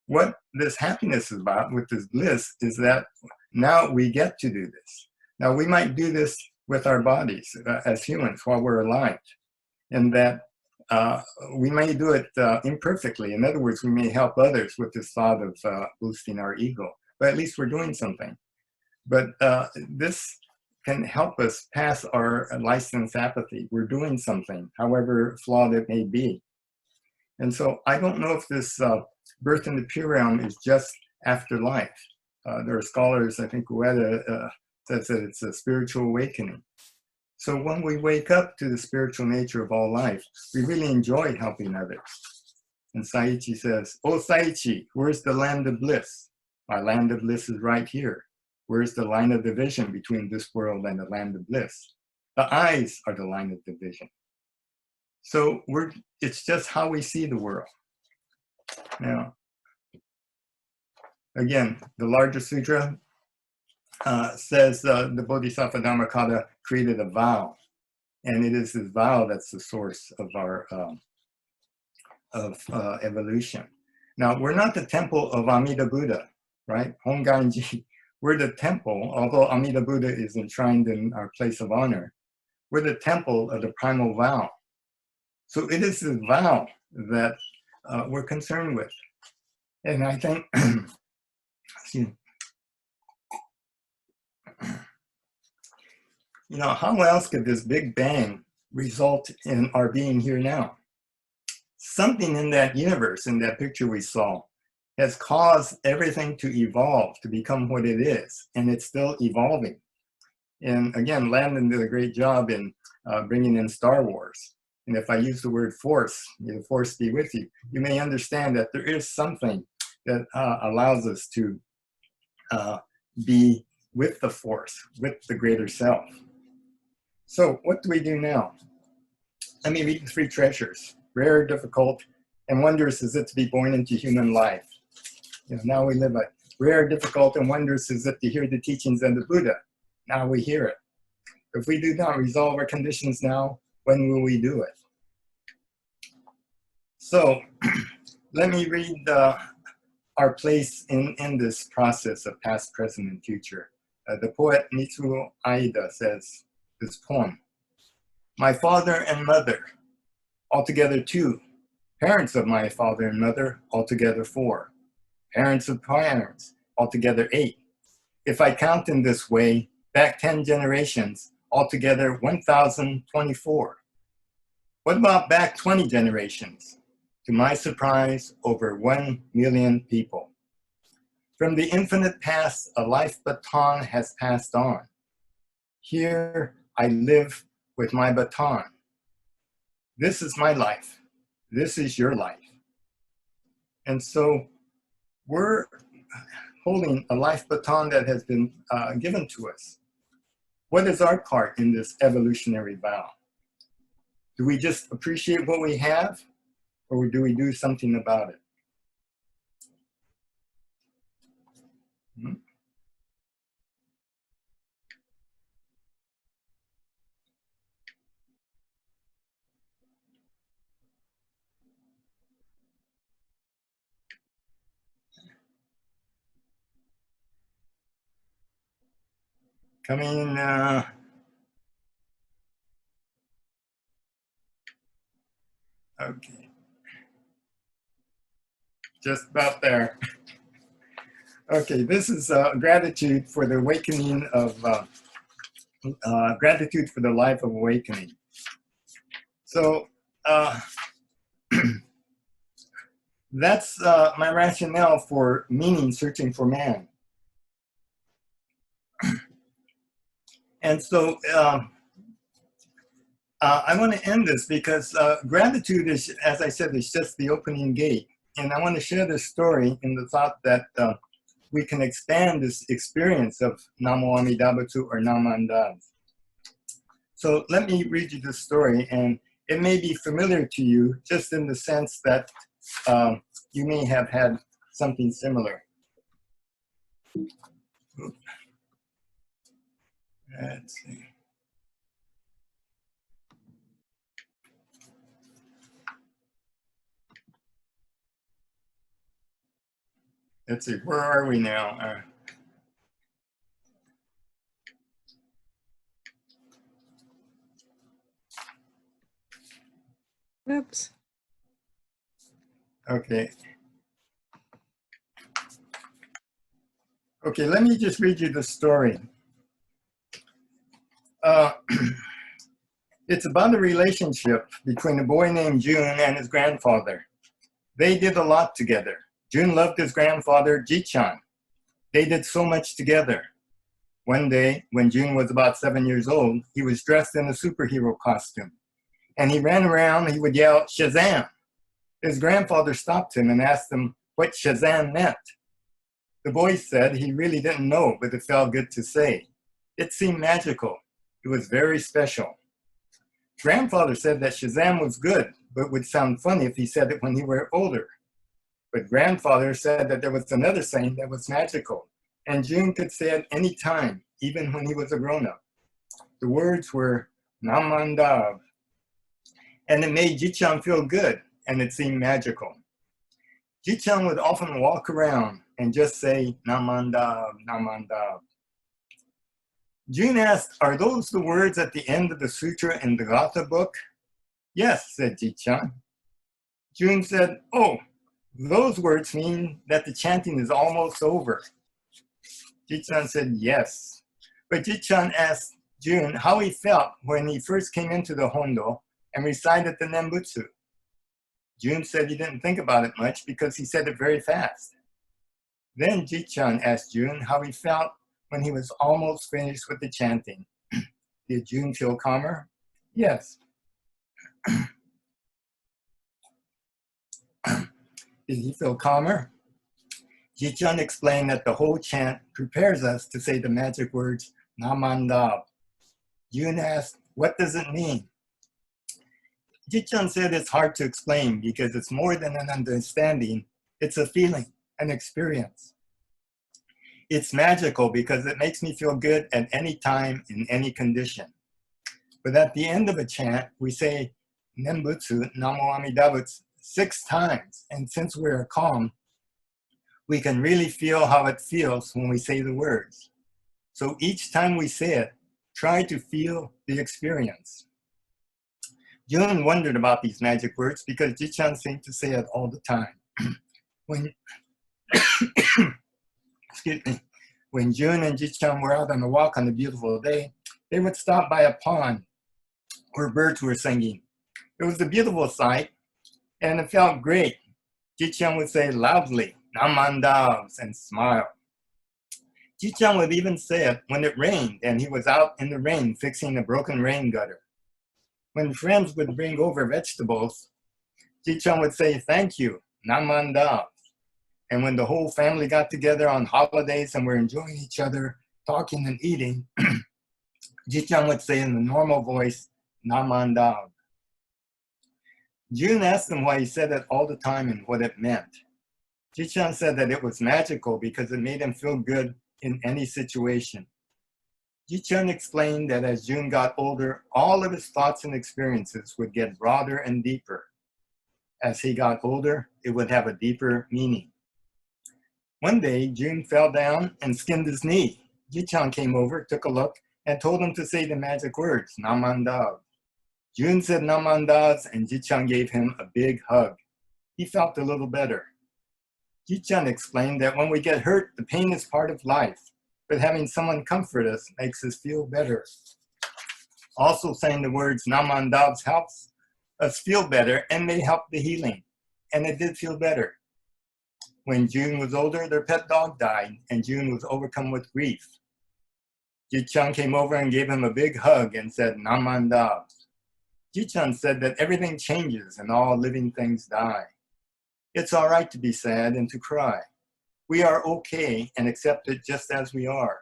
What this happiness is about, with this bliss, is that now we get to do this. Now we might do this with our bodies as humans while we're alive, and that we may do it imperfectly. In other words, we may help others with this thought of boosting our ego, but at least we're doing something. But this can help us pass our licensed apathy. We're doing something, however flawed it may be. And so I don't know if this birth in the pure realm is just after life. There are scholars, I think Ueda says that it's a spiritual awakening. So when we wake up to the spiritual nature of all life, we really enjoy helping others. And Saichi says, "Oh Saichi, where's the land of bliss? My land of bliss is right here. Where's the line of division between this world and the land of bliss? The eyes are the line of division. So it's just how we see the world. Now, again, the larger sutra says the Bodhisattva Dhammakaya created a vow, and it is this vow that's the source of our evolution. Now, we're not the temple of Amida Buddha, right? Honganji. We're the temple, although Amida Buddha is enshrined in our place of honor, we're the temple of the primal vow. So it is the vow that we're concerned with. And I think, excuse me, you know, how else could this Big Bang result in our being here now? Something in that universe, in that picture we saw, has caused everything to evolve, to become what it is, and it's still evolving. And again, Landon did a great job in bringing in Star Wars. And if I use the word force, may the force be with you, you may understand that there is something that allows us to be with the force, with the greater self. So what do we do now? Let me read the three treasures. Rare, difficult, and wondrous is it to be born into human life. You know, now we live a rare, difficult, and wondrous is it to hear the teachings of the Buddha. Now we hear it. If we do not resolve our conditions now, when will we do it? So let me read our place in this process of past, present, and future. The poet Mitsuo Aida says this poem: my father and mother, altogether 2. Parents of my father and mother, altogether 4. Parents of parents, altogether 8. If I count in this way, back 10 generations, altogether 1,024. What about back 20 generations? To my surprise, over 1 million people. From the infinite past, a life baton has passed on. Here I live with my baton. This is my life. This is your life. And so we're holding a life baton that has been given to us. What is our part in this evolutionary vow? Do we just appreciate what we have, or do we do something about it? Hmm? Coming, okay, just about there. Okay, this is gratitude for the awakening of, gratitude for the life of awakening. So that's my rationale for meaning searching for man. And so I want to end this because gratitude is, as I said, is just the opening gate. And I want to share this story in the thought that we can expand this experience of Namo Amida Butsu or Namandabu. So let me read you this story, and it may be familiar to you just in the sense that you may have had something similar. Let's see. Let's see, where are we now? Oops. Okay. Okay, let me just read you the story. It's about a relationship between a boy named Jun and his grandfather. They did a lot together. Jun loved his grandfather, Ji-chan. They did so much together. One day, when Jun was about 7 years old, he was dressed in a superhero costume. And he ran around, he would yell, Shazam! His grandfather stopped him and asked him what Shazam meant. The boy said he really didn't know, but it felt good to say. It seemed magical. It was very special. Grandfather said that Shazam was good, but would sound funny if he said it when he were older. But grandfather said that there was another saying that was magical, and June could say it any time, even when he was a grown-up. The words were Namandabu, and it made Ji-chan feel good, and it seemed magical. Ji-chan would often walk around and just say Namandabu, Namandabu. June asked, "Are those the words at the end of the sutra in the Gatha book?" "Yes," said Ji-chan. June said, "Oh, those words mean that the chanting is almost over." Ji-chan said yes. But Ji-chan asked June how he felt when he first came into the Hondo and recited the Nembutsu. June said he didn't think about it much because he said it very fast. Then Ji-chan asked June how he felt when he was almost finished with the chanting. Did June feel calmer? Yes. Did he feel calmer? Ji-chan explained that the whole chant prepares us to say the magic words Namandabu. June asked, "What does it mean?" Ji-chan said it's hard to explain because it's more than an understanding. It's a feeling, an experience. It's magical because it makes me feel good at any time, in any condition. But at the end of a chant, we say Nembutsu, Namo Amidabu 6 times. And since we're calm, we can really feel how it feels when we say the words. So each time we say it, try to feel the experience. June wondered about these magic words because Ji-chan seemed to say it all the time. When June and Ji-chan were out on a walk on a beautiful day, they would stop by a pond where birds were singing. It was a beautiful sight, and it felt great. Ji-chan would say loudly, Namandabu, and smile. Ji-chan would even say it when it rained and he was out in the rain fixing a broken rain gutter. When friends would bring over vegetables, Ji-chan would say, "Thank you, Namandabu." And when the whole family got together on holidays and were enjoying each other, talking and eating, Ji-chan would say in the normal voice, Namandabu. June asked him why he said it all the time and what it meant. Ji-chan said that it was magical because it made him feel good in any situation. Ji-chan explained that as June got older, all of his thoughts and experiences would get broader and deeper. As he got older, it would have a deeper meaning. One day, June fell down and skinned his knee. Ji-chan came over, took a look, and told him to say the magic words, Namandabu. June said Namandabu, and Ji-chan gave him a big hug. He felt a little better. Ji-chan explained that when we get hurt, the pain is part of life, but having someone comfort us makes us feel better. Also saying the words Namandabu helps us feel better and may help the healing, and it did feel better. When June was older, their pet dog died, and June was overcome with grief. Ji-chan came over and gave him a big hug and said, Namandabu. Ji-chan said that everything changes and all living things die. It's all right to be sad and to cry. We are okay and accept it just as we are.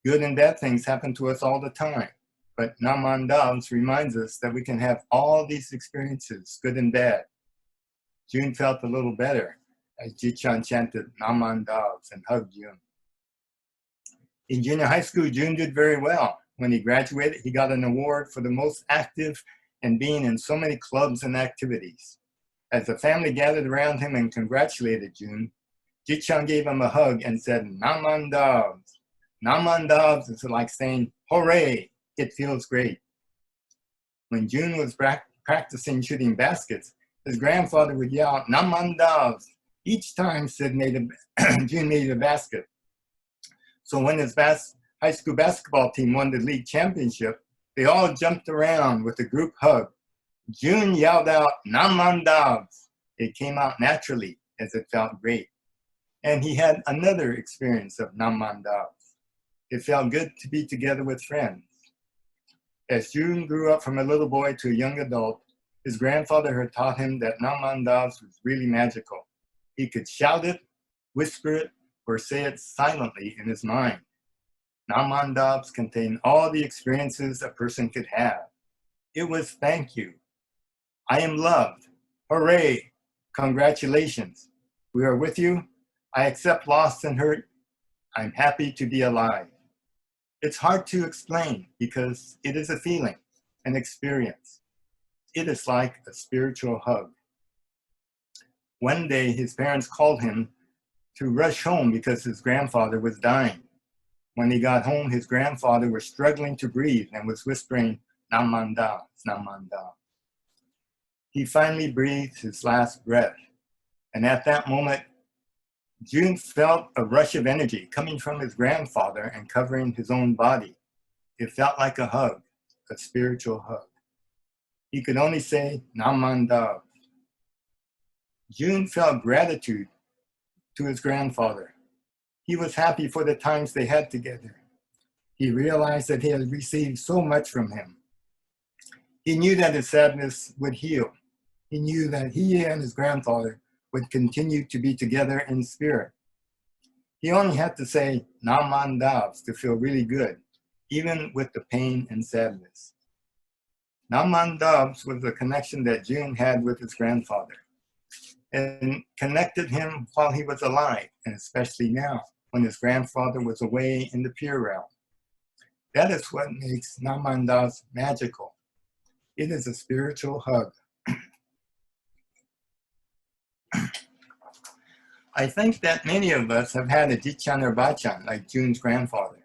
Good and bad things happen to us all the time, but Namandabu reminds us that we can have all these experiences, good and bad. June felt a little better as Ji-chan chanted Namandabu and hugged June. In junior high school, June did very well. When he graduated, he got an award for the most active and being in so many clubs and activities. As the family gathered around him and congratulated June, Ji-chan gave him a hug and said, Namandabu. Namandabu is like saying, hooray, it feels great. When June was practicing shooting baskets, his grandfather would yell, Namandabu, each time June made a basket. So when his high school basketball team won the league championship, they all jumped around with a group hug. June yelled out, Namandabu. It came out naturally as it felt great. And he had another experience of Namandabu. It felt good to be together with friends. As June grew up from a little boy to a young adult, his grandfather had taught him that Namandabu was really magical. He could shout it, whisper it, or say it silently in his mind. Namandabs contain all the experiences a person could have. It was thank you. I am loved. Hooray. Congratulations. We are with you. I accept loss and hurt. I'm happy to be alive. It's hard to explain because it is a feeling, an experience. It is like a spiritual hug. One day, his parents called him to rush home because his grandfather was dying. When he got home, his grandfather was struggling to breathe and was whispering, Namanda, Namanda. He finally breathed his last breath. And at that moment, June felt a rush of energy coming from his grandfather and covering his own body. It felt like a hug, a spiritual hug. He could only say, Namanda. June felt gratitude to his grandfather. He was happy for the times they had together. He realized that he had received so much from him. He knew that his sadness would heal. He knew that he and his grandfather would continue to be together in spirit. He only had to say Namandabs to feel really good, even with the pain and sadness. Namandabs was the connection that June had with his grandfather and connected him while he was alive, and especially now when his grandfather was away in the pure realm. That is what makes Namandabs magical. It is a spiritual hug. I think that many of us have had a Jichan or Bachan like June's grandfather.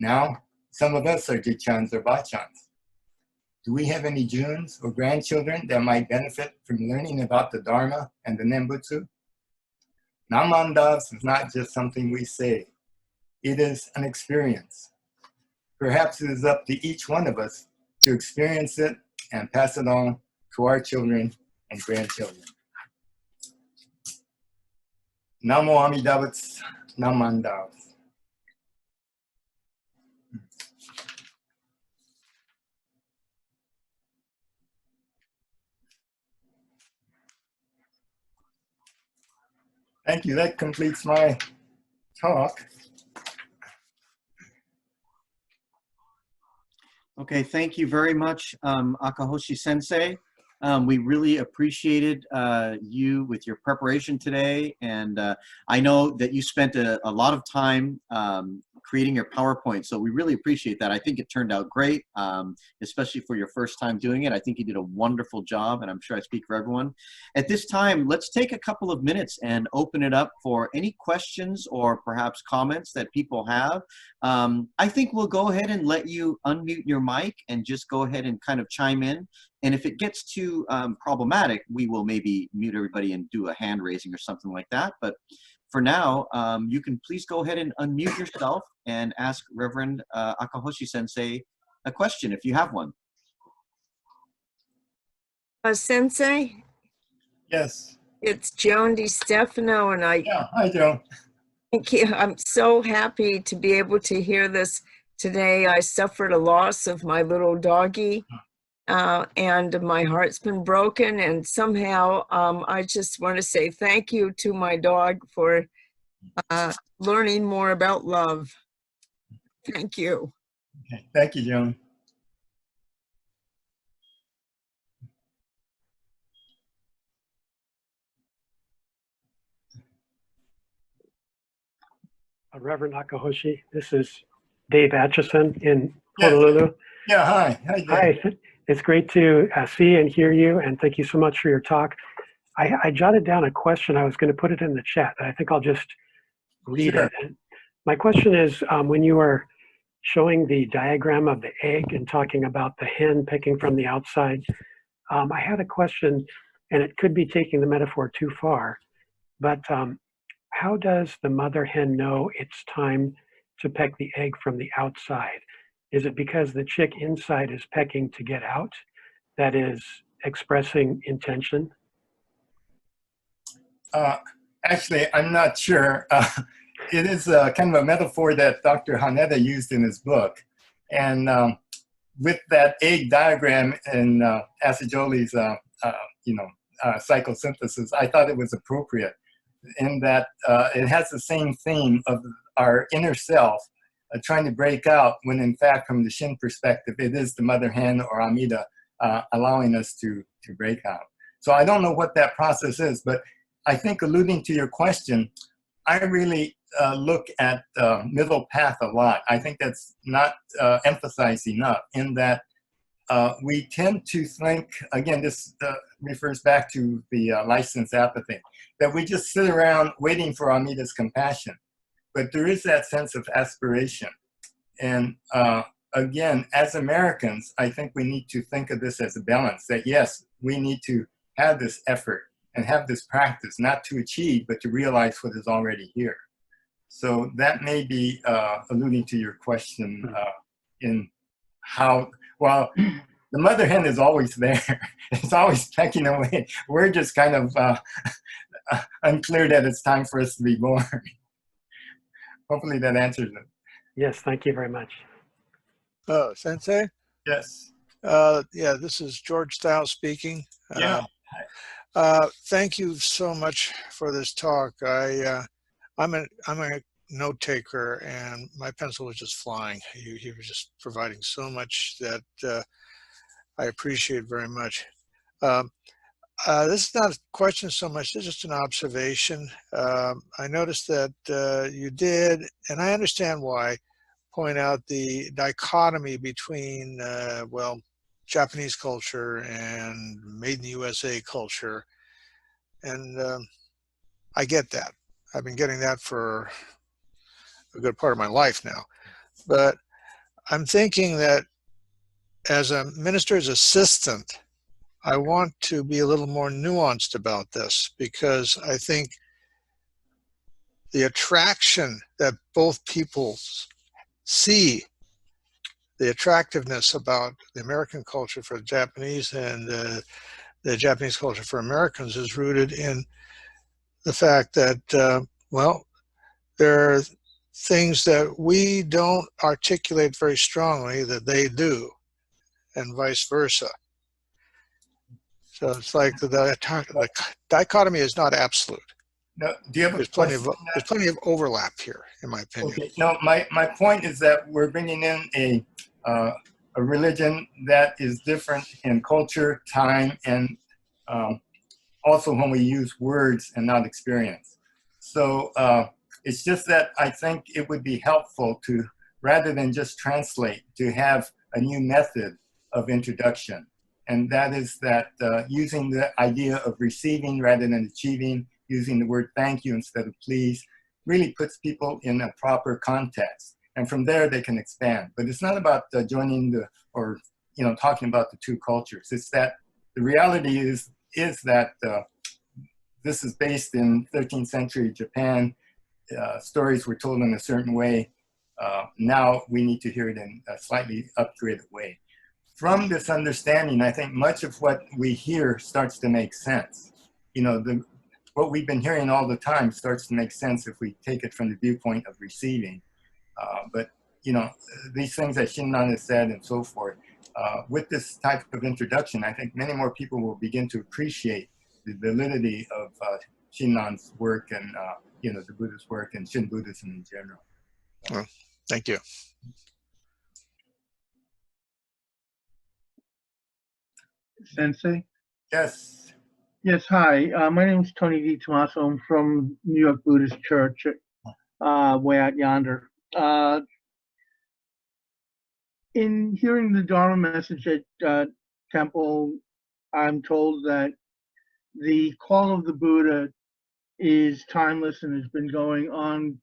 Now, some of us are Jichans or Bachans. Do we have any Junes or grandchildren that might benefit from learning about the Dharma and the Nembutsu? Namandabs is not just something we say. It is an experience. Perhaps it is up to each one of us to experience it and pass it on to our children and grandchildren. Namo Amidabutsu, Namandabs. Thank you. That completes my talk. Okay, thank you very much, Akahoshi Sensei. We really appreciated you with your preparation today, and I know that you spent a lot of time creating your PowerPoint, so we really appreciate that. I think it turned out great, especially for your first time doing it. I think you did a wonderful job, and I'm sure I speak for everyone. At this time, let's take a couple of minutes and open it up for any questions or perhaps comments that people have. I think we'll go ahead and let you unmute your mic and just go ahead and kind of chime in. And if it gets too problematic, we will maybe mute everybody and do a hand raising or something like that. But for now, you can please go ahead and unmute yourself and ask Reverend Akahoshi Sensei a question if you have one. Sensei, Yes. it's Joan DiStefano, and Yeah. Hi, Joan. thank you. I'm so happy to be able to hear this today. I suffered a loss of my little doggie, and my heart's been broken. And somehow, I just want to say thank you to my dog for learning more about love. Thank you. Okay. Thank you, Joan. Reverend Akahoshi, this is Dave Atchison in Yes. Honolulu. Yeah, hi. Hi, Dave. Hi, it's great to see and hear you, and thank you so much for your talk. I jotted down a question. I was going to put it in the chat, but I think I'll just read Sure. it. My question is, when you are showing the diagram of the egg and talking about the hen picking from the outside, I had a question, and it could be taking the metaphor too far, but how does the mother hen know it's time to peck the egg from the outside? Is it because the chick inside is pecking to get out, that is expressing intention? Actually, I'm not sure. It is kind of a metaphor that Dr. Haneda used in his book. And with that egg diagram in Asajoli's psychosynthesis, I thought it was appropriate. in that it has the same theme of our inner self trying to break out, when in fact, from the Shin perspective, it is the mother hen or Amida allowing us to break out. So I don't know what that process is, but I think alluding to your question, I really look at middle path a lot. I think that's not emphasized enough, in that we tend to think, again, this refers back to the licensed apathy, that we just sit around waiting for Amida's compassion. But there is that sense of aspiration. And again, as Americans, I think we need to think of this as a balance, that yes, we need to have this effort and have this practice, not to achieve, but to realize what is already here. So that may be alluding to your question in how, well, the mother hen is always there. It's always pecking away. We're just kind of unclear that it's time for us to be born. Hopefully that answers it. Yes, thank you very much. Oh, Sensei? Yes. Yeah, this is George Thao speaking. Yeah. Thank you so much for this talk. I'm a note taker, and my pencil was just flying. You were just providing so much that I appreciate very much. This is not a question so much, it's just an observation. I noticed that you did, and I understand why, point out the dichotomy between, well, Japanese culture and made in the USA culture. And I get that. I've been getting that for a good part of my life now. But I'm thinking that as a minister's assistant, I want to be a little more nuanced about this, because I think the attraction that both peoples see, the attractiveness about the American culture for the Japanese and the Japanese culture for Americans, is rooted in the fact that, well, there are things that we don't articulate very strongly that they do, and vice versa. So it's like the dichotomy is not absolute. No, do you have There's a question? there's plenty of overlap here, in my opinion. Okay. No, my point is that we're bringing in a religion that is different in culture, time, and also when we use words and not experience. So it's just that I think it would be helpful to, rather than just translate, to have a new method of introduction. And that is that using the idea of receiving rather than achieving, using the word thank you instead of please, really puts people in a proper context. And from there they can expand. But it's not about joining the, or talking about the two cultures. It's that the reality is that this is based in 13th century Japan. Stories were told in a certain way. Now we need to hear it in a slightly upgraded way. From this understanding, I think much of what we hear starts to make sense. What we've been hearing all the time starts to make sense if we take it from the viewpoint of receiving. But these things that Shinran has said and so forth, with this type of introduction, I think many more people will begin to appreciate the validity of Shinran's work and the Buddhist work and Shin Buddhism in general. Well, thank you. Sensei? Yes. Yes, hi. My name is Tony Di Tommaso. I'm from New York Buddhist Church, way out yonder. In hearing the Dharma message at Temple, I'm told that the call of the Buddha is timeless and has been going on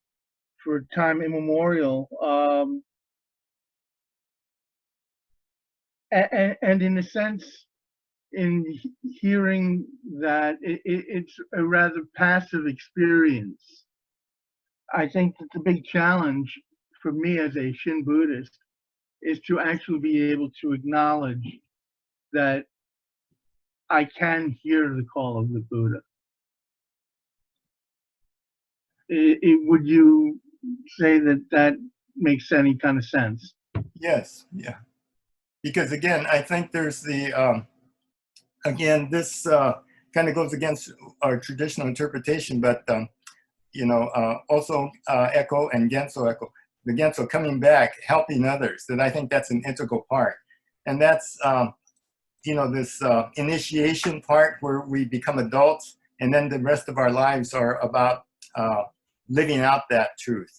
for time immemorial. And in a sense, in hearing that it's a rather passive experience. I think that the big challenge for me as a Shin Buddhist is to actually be able to acknowledge that I can hear the call of the Buddha. Would you say that that makes any kind of sense? Yes, yeah. Because again, I think there's the, again, this kind of goes against our traditional interpretation, but also Echo and Genso Echo, the Genso coming back, helping others, that I think that's an integral part. And that's, this initiation part where we become adults, and then the rest of our lives are about living out that truth.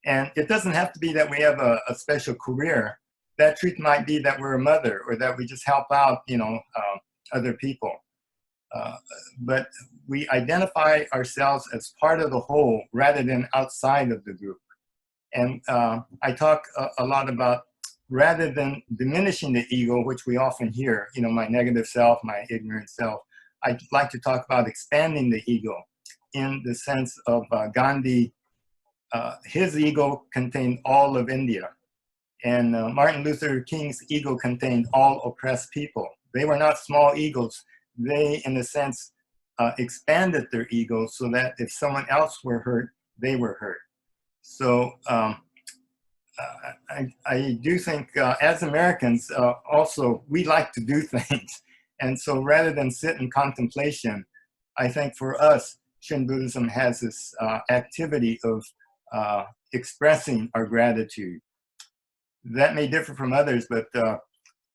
And it doesn't have to be that we have a special career. That truth might be that we're a mother, or that we just help out, other people. But we identify ourselves as part of the whole rather than outside of the group. And I talk a lot about, rather than diminishing the ego, which we often hear, my negative self, my ignorant self, I'd like to talk about expanding the ego in the sense of Gandhi. His ego contained all of India. And Martin Luther King's ego contained all oppressed people. They were not small egos. They, in a sense, expanded their ego so that if someone else were hurt, they were hurt. So I do think as Americans, also, we like to do things. And so rather than sit in contemplation, I think for us, Shin Buddhism has this activity of expressing our gratitude. That may differ from others, but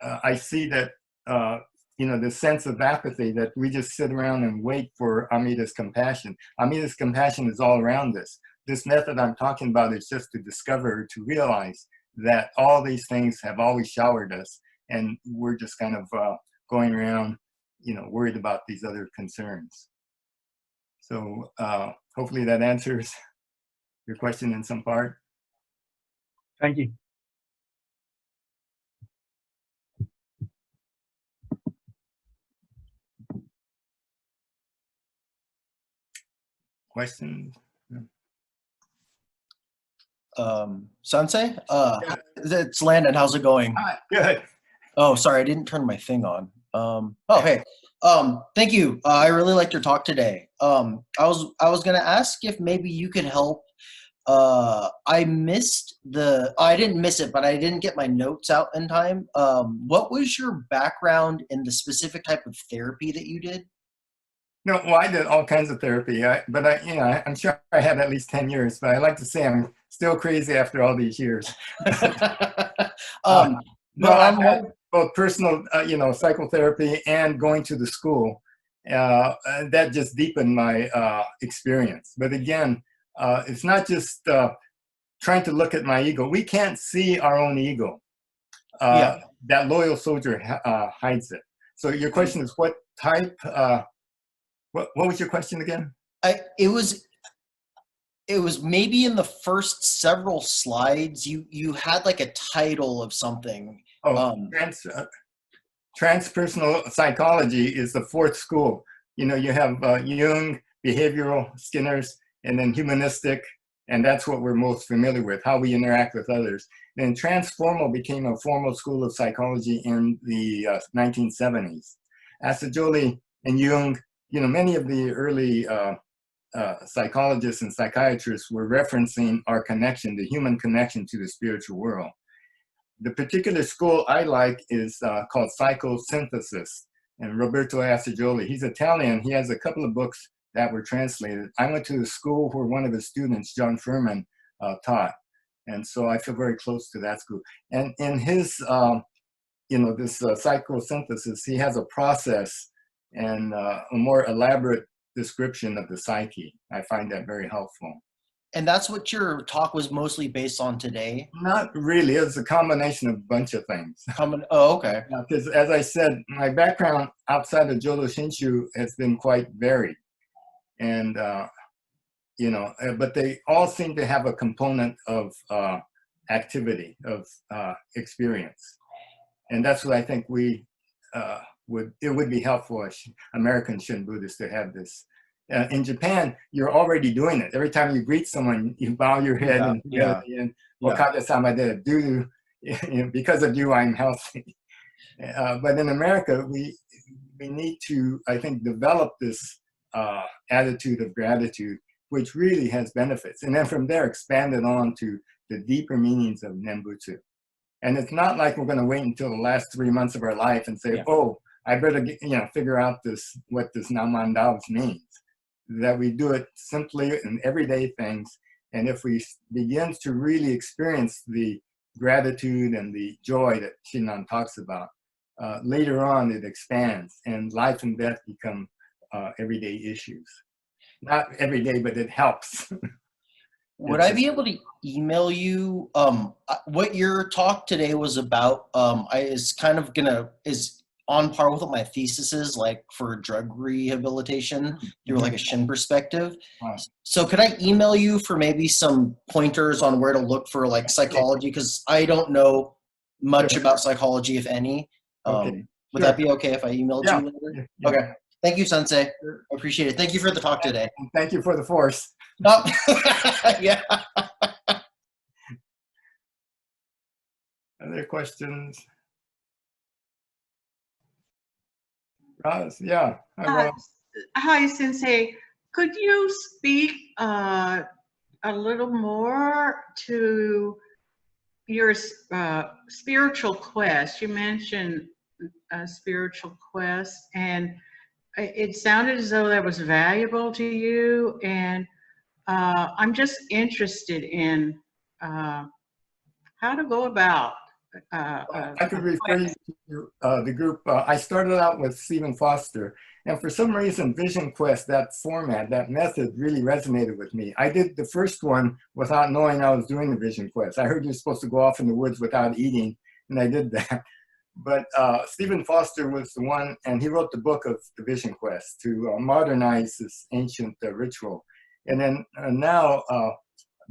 I see that, the sense of apathy, that we just sit around and wait for Amida's compassion. Amida's compassion is all around us. This method I'm talking about is just to discover, to realize that all these things have always showered us, and we're just kind of going around, worried about these other concerns. So hopefully that answers your question in some part. Thank you. Questions? Sensei, it's Landon. How's it going? Hi, good. Oh, sorry, I didn't turn my thing on. Hey, thank you. I really liked your talk today. I was gonna ask if maybe you could help. I didn't miss it, but I didn't get my notes out in time. What was your background in the specific type of therapy that you did? No, well, I did all kinds of therapy, I'm sure I had at least 10 years, but I like to say I'm still crazy after all these years. No, I've had both personal, psychotherapy and going to the school. And that just deepened my experience. But again, it's not just trying to look at my ego. We can't see our own ego. That loyal soldier hides it. So your question is what type? What was your question again? It was maybe in the first several slides, you had like a title of something. Transpersonal psychology is the fourth school. You have Jung, behavioral, Skinner's, and then humanistic, and that's what we're most familiar with, how we interact with others. Then transformal became a formal school of psychology in the 1970s. Assagioli and Jung, many of the early psychologists and psychiatrists were referencing our connection, the human connection to the spiritual world. The particular school I like is called psychosynthesis, and Roberto Assagioli, he's Italian. He has a couple of books that were translated. I went to the school where one of his students, John Furman, taught, and so I feel very close to that school. And in his, this psychosynthesis, he has a process and a more elaborate description of the psyche. I find that very helpful. And that's what your talk was mostly based on today? Not really. It's a combination of a bunch of things. Oh, okay. Because as I said, my background outside of Jodo Shinshu has been quite varied. And, but they all seem to have a component of activity, of experience. And that's what I think it would be helpful as American Shin Buddhists to have this. In Japan, you're already doing it. Every time you greet someone, you bow your head and Okada-sama de do, because of you, I'm healthy. But in America, we need to, I think, develop this attitude of gratitude, which really has benefits. And then from there, expand it on to the deeper meanings of Nembutsu. And it's not like we're going to wait until the last 3 months of our life and say, oh, I better figure out what this Namandabu means. That we do it simply in everyday things, and if we begin to really experience the gratitude and the joy that Shinran talks about, later on it expands, and life and death become everyday issues. Not every day, but it helps. Would I be able to email you what your talk today was about? Is on par with what my thesis is, like for drug rehabilitation through like a Shin perspective. Wow. So could I email you for maybe some pointers on where to look for like psychology? Because I don't know much about psychology, if any. Okay. Would that be okay if I emailed you later? Yeah. Okay. Thank you, Sensei. I appreciate it. Thank you for the talk today. And thank you for the force. Oh. Yeah. Other questions? Roz, yeah. Hi, Sensei. Could you speak a little more to your spiritual quest? You mentioned a spiritual quest, and it sounded as though that was valuable to you. And I'm just interested in how to go about. I could refer you to the group. I started out with Stephen Foster, and for some reason, Vision Quest, that format, that method really resonated with me. I did the first one without knowing I was doing the Vision Quest. I heard you're supposed to go off in the woods without eating, and I did that. But Stephen Foster was the one, and he wrote the book of the Vision Quest to modernize this ancient ritual. And then now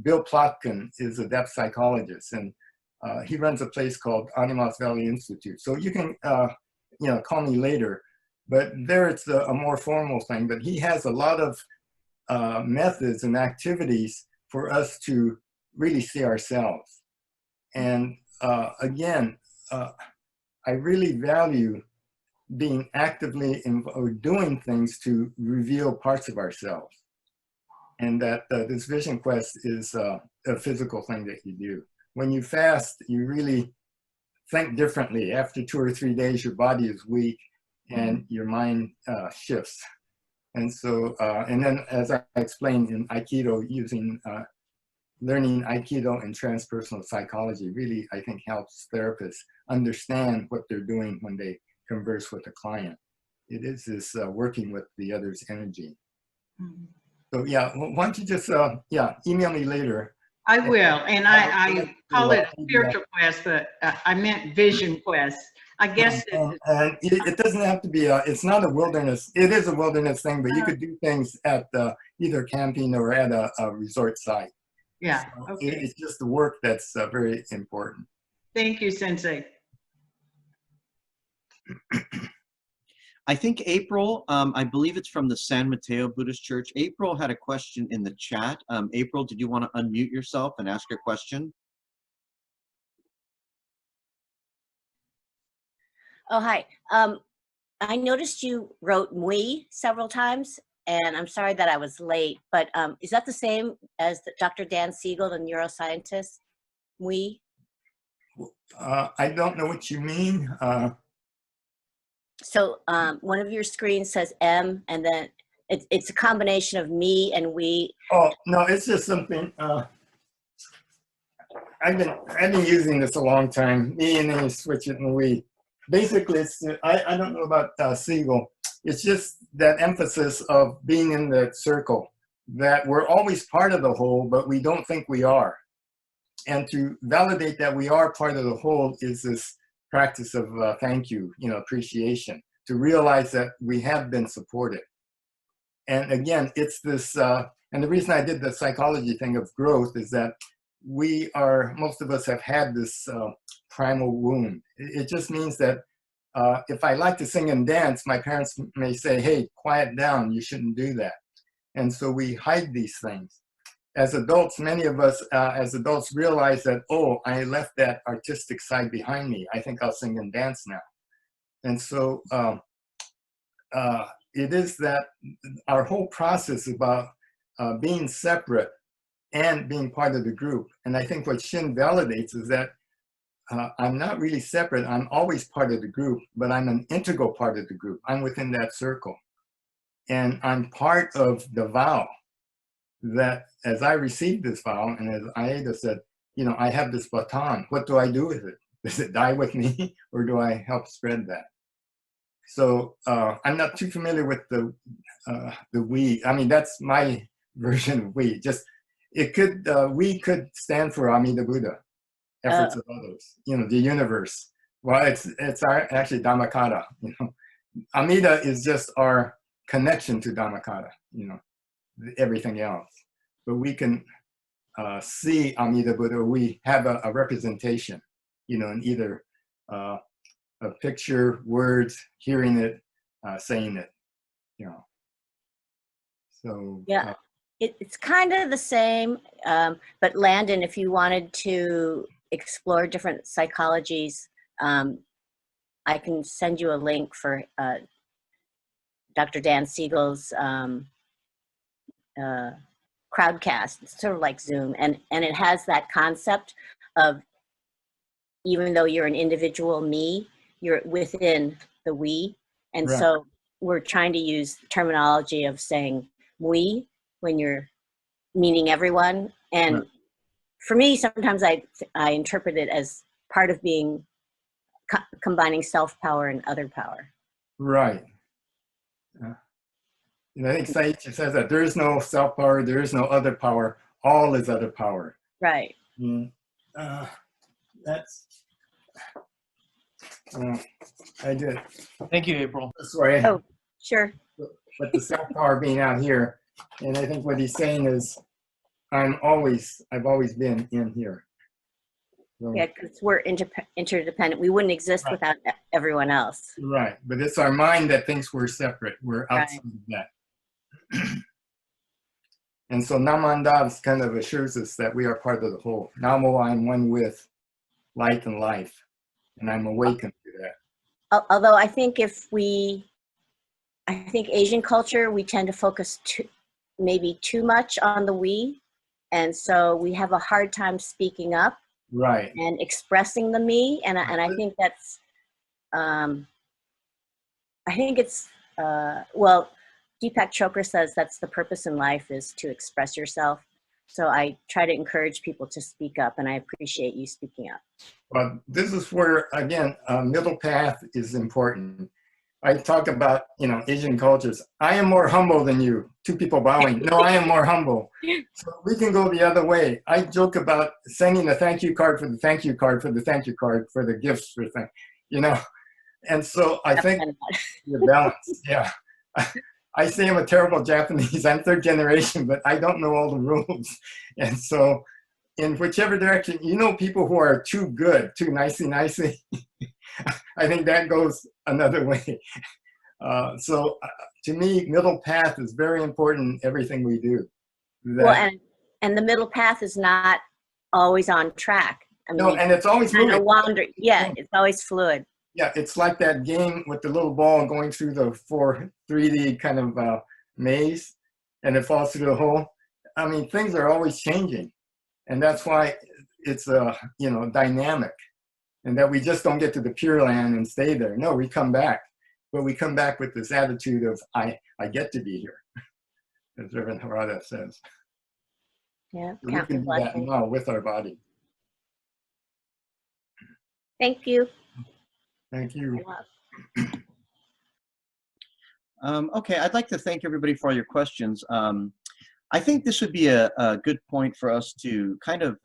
Bill Plotkin is a depth psychologist, and he runs a place called Animas Valley Institute. So you can, call me later. But there it's a more formal thing. But he has a lot of methods and activities for us to really see ourselves. And again, I really value being actively or doing things to reveal parts of ourselves. And that this Vision Quest is a physical thing that you do. When you fast, you really think differently. After 2 or 3 days, your body is weak and your mind shifts. And so, and then as I explained in Aikido, using learning Aikido and transpersonal psychology really, I think, helps therapists understand what they're doing when they converse with a client. It is this working with the other's energy. Mm-hmm. So yeah, why don't you just, email me later. I will, and I call it spiritual quest, but I meant Vision Quest. I guess and it doesn't have to be it's not a wilderness. It is a wilderness thing, but you could do things at either camping or at a resort site. Yeah, so okay. It's just the work that's very important. Thank you, Sensei. I think April, I believe it's from the San Mateo Buddhist Church. April had a question in the chat. April, did you want to unmute yourself and ask your question? Oh, hi. I noticed you wrote Mui several times, and I'm sorry that I was late, but is that the same as Dr. Dan Siegel, the neuroscientist? Mui? I don't know what you mean. So one of your screens says M, and then it's a combination of me and we. Oh, no, it's just something. I've been using this a long time. Me, and then you switch it and we. Basically, it's I don't know about Siegel. It's just that emphasis of being in the circle, that we're always part of the whole, but we don't think we are. And to validate that we are part of the whole is this practice of thank you, appreciation, to realize that we have been supported. And again, it's this, and the reason I did the psychology thing of growth is that most of us have had this primal wound. It just means that if I like to sing and dance, my parents may say, hey, quiet down, you shouldn't do that. And so we hide these things. As adults, many of us as adults realize that, oh, I left that artistic side behind me. I think I'll sing and dance now. And so it is that our whole process about being separate and being part of the group. And I think what Shin validates is that I'm not really separate. I'm always part of the group, but I'm an integral part of the group. I'm within that circle. And I'm part of the vow that as I received this vow, and as Aida said, you know, I have this baton. What do I do with it? Does it die with me, or do I help spread that? So I'm not too familiar with the we. I mean, that's my version of we. Just it could we could stand for Amida Buddha, efforts of others. You know, the universe. Well, it's actually Dhammakaya. You know, Amida is just our connection to Dhammakaya. You know, everything else. But we can see Amida Buddha. We have a representation. You know, in either a picture, words, hearing it, saying it, you know. So yeah, it's kind of the same. But Landon, if you wanted to explore different psychologies, I can send you a link for Dr. Dan Siegel's Crowdcast. It's sort of like Zoom, and it has that concept of, even though you're an individual me, you're within the we. And Right. so we're trying to use terminology of saying we when you're meaning everyone. And Right. for me, sometimes I interpret it as part of being combining self-power and other power. Right. And I think Saichi says that there is no self-power, there is no other power, all is other power. Right. That's, I did. Thank you, April. Sorry. Oh, sure. But the self-power being out here, and I think what he's saying is, I've always been in here. So, Yeah, because we're interdependent. We wouldn't exist Right. without everyone else. right, but it's our mind that thinks we're separate. We're outside of that. And so Namandabu kind of assures us that we are part of the whole. Namo, I'm one with light and life, and I'm awakened to that. Although I think I think Asian culture, we tend to focus maybe too much on the we. And so we have a hard time speaking up. Right. And expressing the me. And I think that's, I think it's, well, Deepak Chopra says that's the purpose in life, is to express yourself. So I try to encourage people to speak up, and I appreciate you speaking up. But this is where, again, middle path is important. I talk about, you know, Asian cultures. I am more humble than you. Two people bowing. No, I am more humble. So we can go the other way. I joke about sending a thank you card for the thank you card for the thank you card for the gifts for thing, you know. And so I think you're balanced. Yeah. I say I'm a terrible Japanese. I'm third generation, but I don't know all the rules. And so in whichever direction, you know, people who are too good, too nicey, I think that goes another way. So to me, middle path is very important in everything we do. Well, and the middle path is not always on track. I mean, no, and it's always kind of moving. wander. Yeah, it's always fluid. Yeah, it's like that game with the little ball going through the 3D kind of maze, and it falls through the hole. I mean, things are always changing, and that's why it's you know, dynamic, and that we just don't get to the Pure Land and stay there. No, we come back, but we come back with this attitude of I get to be here, as Reverend Harada says. Yeah, We can do that now with our body. Thank you. Thank you. Okay, I'd like to thank everybody for all your questions. I think this would be a good point for us to kind of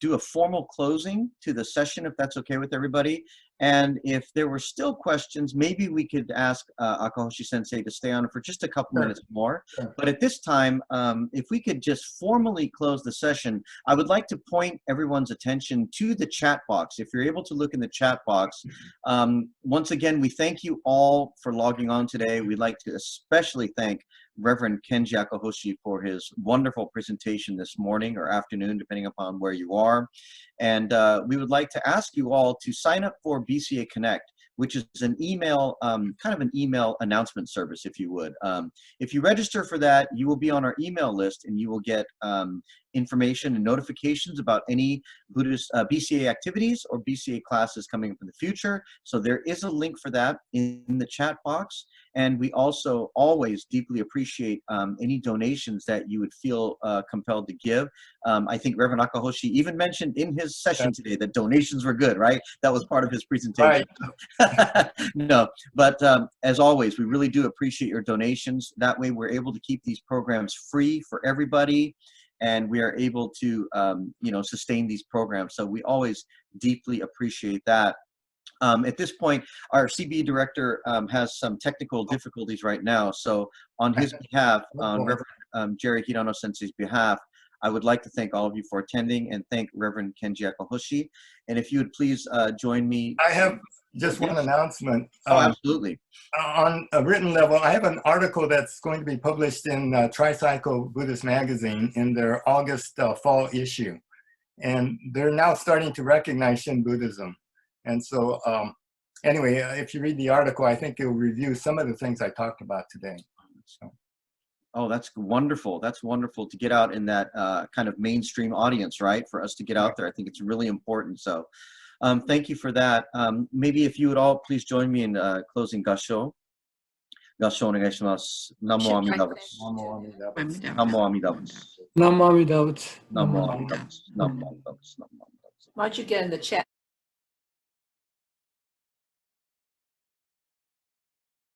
do a formal closing to the session, if that's okay with everybody. And if there were still questions, maybe we could ask Akahoshi Sensei to stay on for just a couple minutes more. Sure. But at this time, if we could just formally close the session, I would like to point everyone's attention to the chat box. If you're able to look in the chat box, once again, we thank you all for logging on today. We'd like to especially thank Reverend Kenji Akahoshi for his wonderful presentation this morning or afternoon, depending upon where you are. And we would like to ask you all to sign up for BCA Connect, which is an email, kind of an email announcement service, if you would. If you register for that, you will be on our email list, and you will get information and notifications about any Buddhist BCA activities or BCA classes coming up in the future. So there is a link for that in the chat box. And we also always deeply appreciate any donations that you would feel compelled to give. I think Reverend Akahoshi even mentioned in his session today that donations were good, right? That was part of his presentation. Right. No, but as always, we really do appreciate your donations. That way we're able to keep these programs free for everybody, and we are able to sustain these programs. So we always deeply appreciate that. At this point, our CBE director has some technical difficulties right now. So on his behalf, on Reverend Jerry Hirano Sensei's behalf, I would like to thank all of you for attending and thank Reverend Kenji Akahoshi. And if you would please join me. I have just one announcement. Oh, absolutely. On a written level, I have an article that's going to be published in Tricycle Buddhist Magazine in their August fall issue. And they're now starting to recognize Shin Buddhism. And so anyway, if you read the article, I think it'll review some of the things I talked about today. So. Oh, that's wonderful. That's wonderful to get out in that kind of mainstream audience, right? For us to get out there. I think it's really important. So thank you for that. Maybe if you would all please join me in closing Gassho. Gassho onegaishimasu. Namo Amida Butsu. Namo Amida Butsu. Namo Amida Butsu. Namo Amida Butsu. Namo Amida Butsu. Namo Amida Butsu. Why don't you get in the chat?